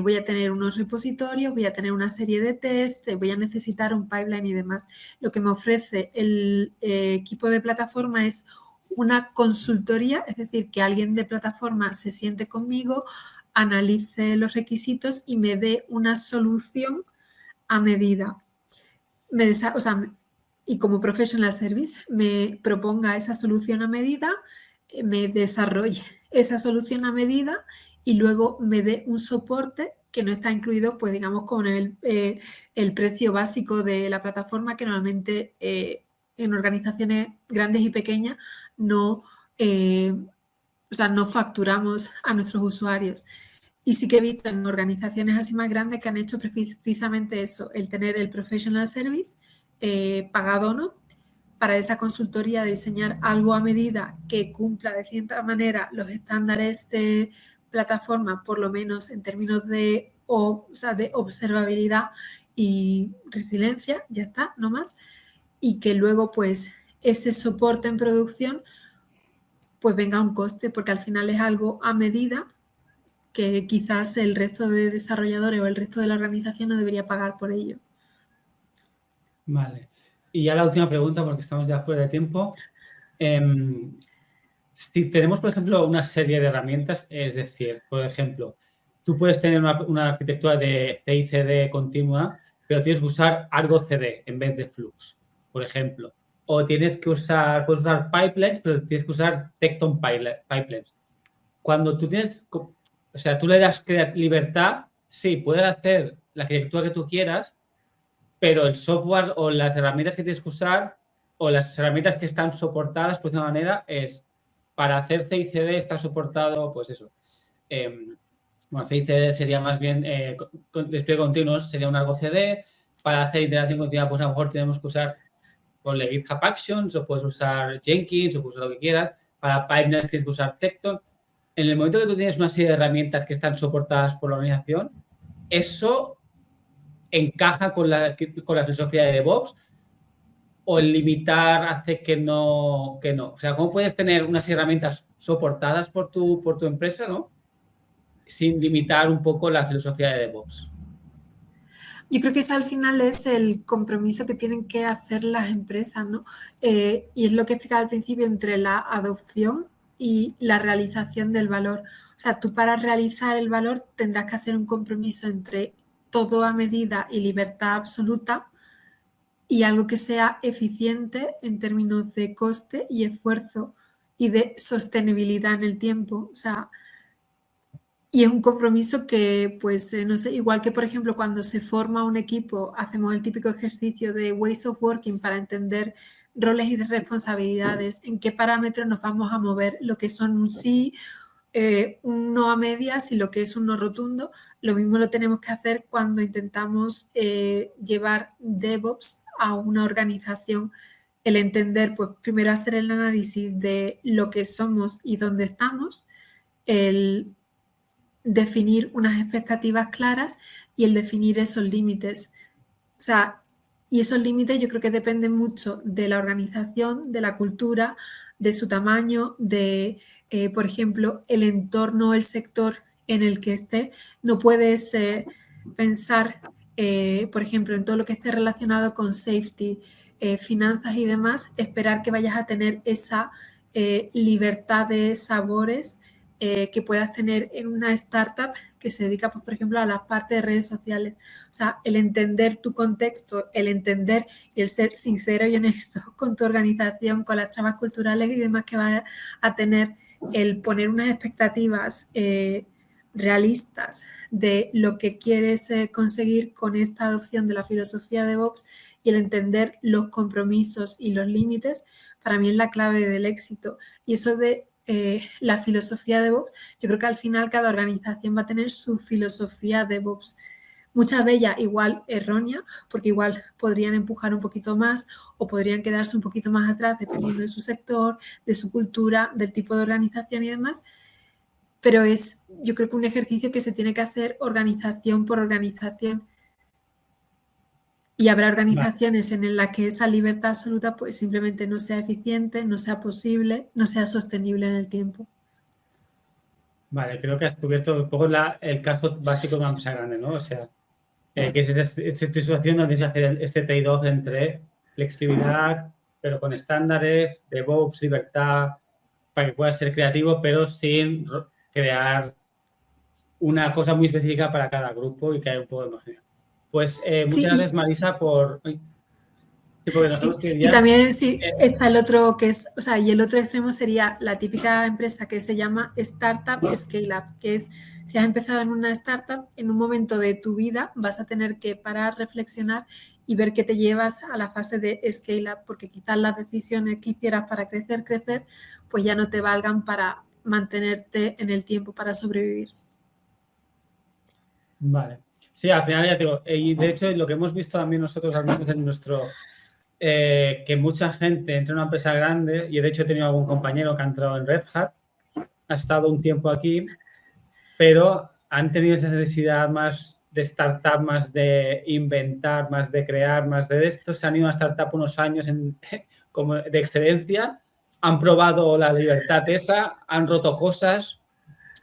[SPEAKER 3] voy a tener unos repositorios, voy a tener una serie de test, voy a necesitar un pipeline y demás. Lo que me ofrece el equipo de plataforma es una consultoría, es decir, que alguien de plataforma se siente conmigo, analice los requisitos y me dé una solución a medida. O sea, y como professional service me proponga esa solución a medida, me desarrolle esa solución a medida y luego me dé un soporte que no está incluido, pues digamos, con el precio básico de la plataforma, que normalmente en organizaciones grandes y pequeñas no, no facturamos a nuestros usuarios. Y sí que he visto en organizaciones así más grandes que han hecho precisamente eso, el tener el professional service pagado, ¿no? Para esa consultoría, diseñar algo a medida que cumpla de cierta manera los estándares de plataforma, por lo menos en términos de observabilidad y resiliencia, ya está, no más. Y que luego, pues, ese soporte en producción, pues venga a un coste, porque al final es algo a medida que quizás el resto de desarrolladores o el resto de la organización no debería pagar por ello.
[SPEAKER 1] Vale. Y ya la última pregunta, porque estamos ya fuera de tiempo. Si tenemos, por ejemplo, una serie de herramientas, es decir, por ejemplo, tú puedes tener una arquitectura de CI/CD continua, pero tienes que usar Argo CD en vez de Flux, por ejemplo. O puedes usar pipelines, pero tienes que usar Tekton pipelines. Cuando tú tienes, o sea, tú le das libertad, sí, puedes hacer la arquitectura que tú quieras, pero el software o las herramientas que tienes que usar o las herramientas que están soportadas, por una manera, es para hacer CI/CD está soportado, pues eso. Bueno, CI/CD sería más bien despliegue continuos, sería un Argo CD. Para hacer iteración continua, pues a lo mejor tenemos que usar GitHub Actions o puedes usar Jenkins o puedes usar lo que quieras. Para pipelines tienes que usar Tekton. En el momento que tú tienes una serie de herramientas que están soportadas por la organización, eso encaja con la filosofía de DevOps o el limitar hace que no. O sea, ¿cómo puedes tener unas herramientas soportadas por tu empresa, ¿no? Sin limitar un poco la filosofía de DevOps?
[SPEAKER 3] Yo creo que ese al final es el compromiso que tienen que hacer las empresas, ¿no? Y es lo que explicaba al principio entre la adopción y la realización del valor. O sea, tú para realizar el valor tendrás que hacer un compromiso entre todo a medida y libertad absoluta y algo que sea eficiente en términos de coste y esfuerzo y de sostenibilidad en el tiempo. O sea, y es un compromiso que, pues, no sé, igual que, por ejemplo, cuando se forma un equipo, hacemos el típico ejercicio de ways of working para entender roles y responsabilidades, en qué parámetros nos vamos a mover, lo que son un sí, un no a medias y lo que es un no rotundo. Lo mismo lo tenemos que hacer cuando intentamos llevar DevOps a una organización. El entender, pues, primero hacer el análisis de lo que somos y dónde estamos, el definir unas expectativas claras y el definir esos límites. O sea, y esos límites yo creo que dependen mucho de la organización, de la cultura, de su tamaño, de, por ejemplo, el entorno, el sector en el que esté. No puedes pensar, por ejemplo, en todo lo que esté relacionado con safety, finanzas y demás, esperar que vayas a tener esa libertad de sabores que puedas tener en una startup que se dedica, pues, por ejemplo, a la parte de redes sociales. O sea, el entender tu contexto, el entender y el ser sincero y honesto con tu organización, con las tramas culturales y demás que vas a tener, el poner unas expectativas realistas de lo que quieres conseguir con esta adopción de la filosofía de DevOps y el entender los compromisos y los límites, para mí es la clave del éxito. Y eso de la filosofía de DevOps, yo creo que al final cada organización va a tener su filosofía de DevOps. Muchas de ellas igual erróneas, porque igual podrían empujar un poquito más o podrían quedarse un poquito más atrás dependiendo de su sector, de su cultura, del tipo de organización y demás. Pero es, yo creo que un ejercicio que se tiene que hacer organización por organización. Y habrá organizaciones en las que esa libertad absoluta pues simplemente no sea eficiente, no sea posible, no sea sostenible en el tiempo.
[SPEAKER 1] Vale, creo que has cubierto un poco el caso básico de una empresa grande, ¿no? O sea, que es esta situación donde tienes que hacer este trade-off entre flexibilidad, pero con estándares, DevOps, libertad, para que puedas ser creativo, pero sin crear una cosa muy específica para cada grupo y que haya un poco de homogeneidad. Pues muchas gracias, Marisa, por... Sí, porque nosotros
[SPEAKER 3] y también está el otro que es, o sea, y el otro extremo sería la típica empresa que se llama Startup Scale Up, que es, si has empezado en una startup, en un momento de tu vida vas a tener que parar, reflexionar y ver qué te llevas a la fase de scale up, porque quizás las decisiones que hicieras para crecer, pues ya no te valgan para mantenerte en el tiempo para sobrevivir.
[SPEAKER 1] Vale. Sí, al final ya te digo, y de hecho lo que hemos visto también nosotros, al menos en nuestro, que mucha gente entra en una empresa grande, y de hecho he tenido algún compañero que ha entrado en Red Hat, ha estado un tiempo aquí, pero han tenido esa necesidad más de startup, más de inventar, más de crear, más de esto, se han ido a startup unos años como de excedencia, han probado la libertad esa, han roto cosas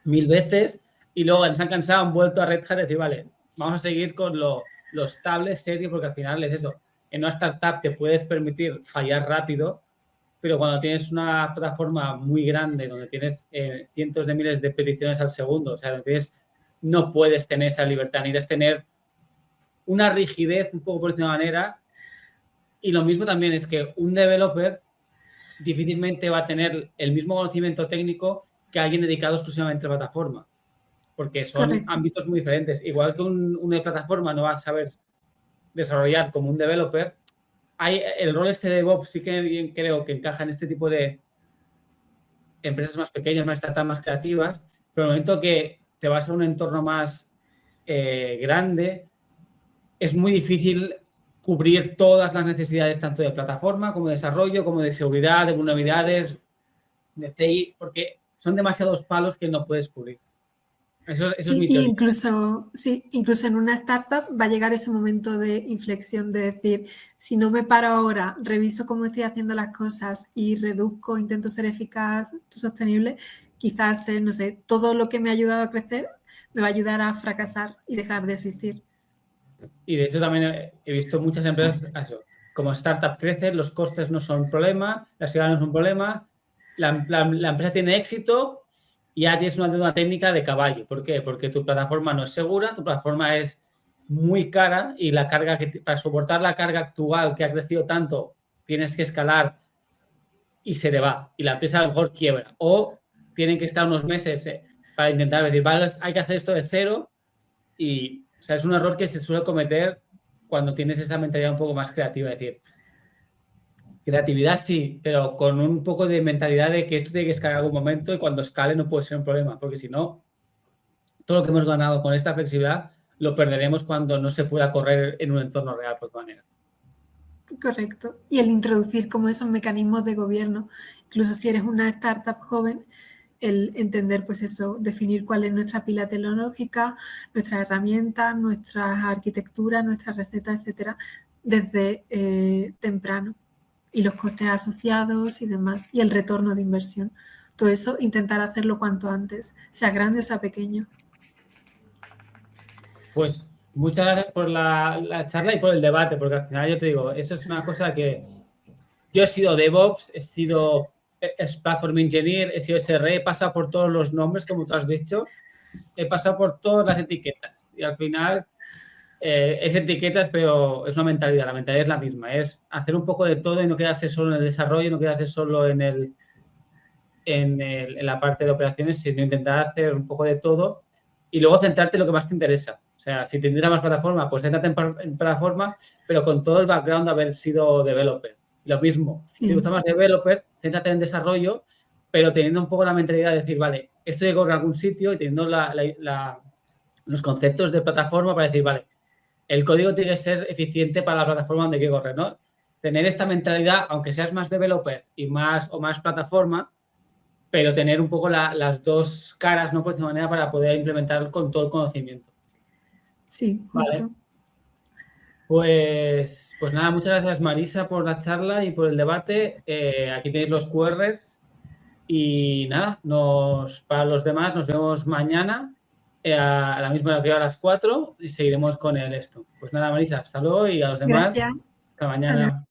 [SPEAKER 1] 1000 veces y luego se han cansado, han vuelto a Red Hat y decir, vale, vamos a seguir con lo estable, serio, porque al final es eso. En una startup te puedes permitir fallar rápido, pero cuando tienes una plataforma muy grande, donde tienes cientos de miles de peticiones al segundo, o sea, donde no puedes tener esa libertad, ni tener una rigidez un poco por decir una manera. Y lo mismo también es que un developer difícilmente va a tener el mismo conocimiento técnico que alguien dedicado exclusivamente a la plataforma, porque son
[SPEAKER 3] Correcto.
[SPEAKER 1] ámbitos muy diferentes. Igual que una plataforma no va a saber desarrollar como un developer, el rol de DevOps sí que creo que encaja en este tipo de empresas más pequeñas, más startups, más creativas, pero en el momento que te vas a un entorno más grande, es muy difícil cubrir todas las necesidades tanto de plataforma como de desarrollo, como de seguridad, de vulnerabilidades, de CI, porque son demasiados palos que no puedes cubrir. Eso es mi teoría.
[SPEAKER 3] Incluso en una startup va a llegar ese momento de inflexión de decir, si no me paro ahora, reviso cómo estoy haciendo las cosas y reduzco, intento ser eficaz, sostenible, quizás, no sé, todo lo que me ha ayudado a crecer me va a ayudar a fracasar y dejar de existir.
[SPEAKER 1] Y de hecho también he visto muchas empresas, eso, como startup crecen, los costes no son un problema, la seguridad no es un problema, la empresa tiene éxito y ya tienes una técnica de caballo. ¿Por qué? Porque tu plataforma no es segura, tu plataforma es muy cara y la carga para soportar la carga actual que ha crecido tanto, tienes que escalar y se te va. Y la empresa a lo mejor quiebra. O tienen que estar unos meses para intentar decir, vale, hay que hacer esto de cero. Y, o sea, es un error que se suele cometer cuando tienes esta mentalidad un poco más creativa. Es decir, creatividad sí, pero con un poco de mentalidad de que esto tiene que escalar en algún momento y cuando escale no puede ser un problema, porque si no, todo lo que hemos ganado con esta flexibilidad lo perderemos cuando no se pueda correr en un entorno real, por otra manera.
[SPEAKER 3] Correcto. Y el introducir como esos mecanismos de gobierno, incluso si eres una startup joven, el entender, pues eso, definir cuál es nuestra pila tecnológica, nuestras herramientas, nuestras arquitecturas, nuestras recetas, etcétera, desde temprano. Y los costes asociados y demás, y el retorno de inversión. Todo eso, intentar hacerlo cuanto antes, sea grande o sea pequeño.
[SPEAKER 1] Pues muchas gracias por la charla y por el debate, porque al final yo te digo, eso es una cosa que yo he sido DevOps, he sido Platform Engineer, he sido SRE, he pasado por todos los nombres, como tú has dicho, he pasado por todas las etiquetas y al final es etiquetas, pero es una mentalidad, la mentalidad es la misma, es hacer un poco de todo y no quedarse solo en el desarrollo, no quedarse solo en la parte de operaciones, sino intentar hacer un poco de todo y luego centrarte en lo que más te interesa. O sea, si te interesa más plataforma, pues céntrate en plataforma, pero con todo el background de haber sido developer. Lo mismo, si te gusta más developer, céntrate en desarrollo, pero teniendo un poco la mentalidad de decir, vale, esto llegó a algún sitio y teniendo los conceptos de plataforma para decir, vale, el código tiene que ser eficiente para la plataforma donde hay que correr, ¿no? Tener esta mentalidad, aunque seas más developer y más plataforma, pero tener un poco las dos caras, ¿no? Por decir manera, para poder implementar con todo el conocimiento.
[SPEAKER 3] Sí, justo.
[SPEAKER 1] Vale. Pues nada, muchas gracias Marisa por la charla y por el debate. Aquí tenéis los QRs y nada, para los demás nos vemos mañana a la misma hora que a las 4 y seguiremos con esto. Pues nada, Marisa, hasta luego y a los demás,
[SPEAKER 3] Gracias.
[SPEAKER 1] hasta mañana.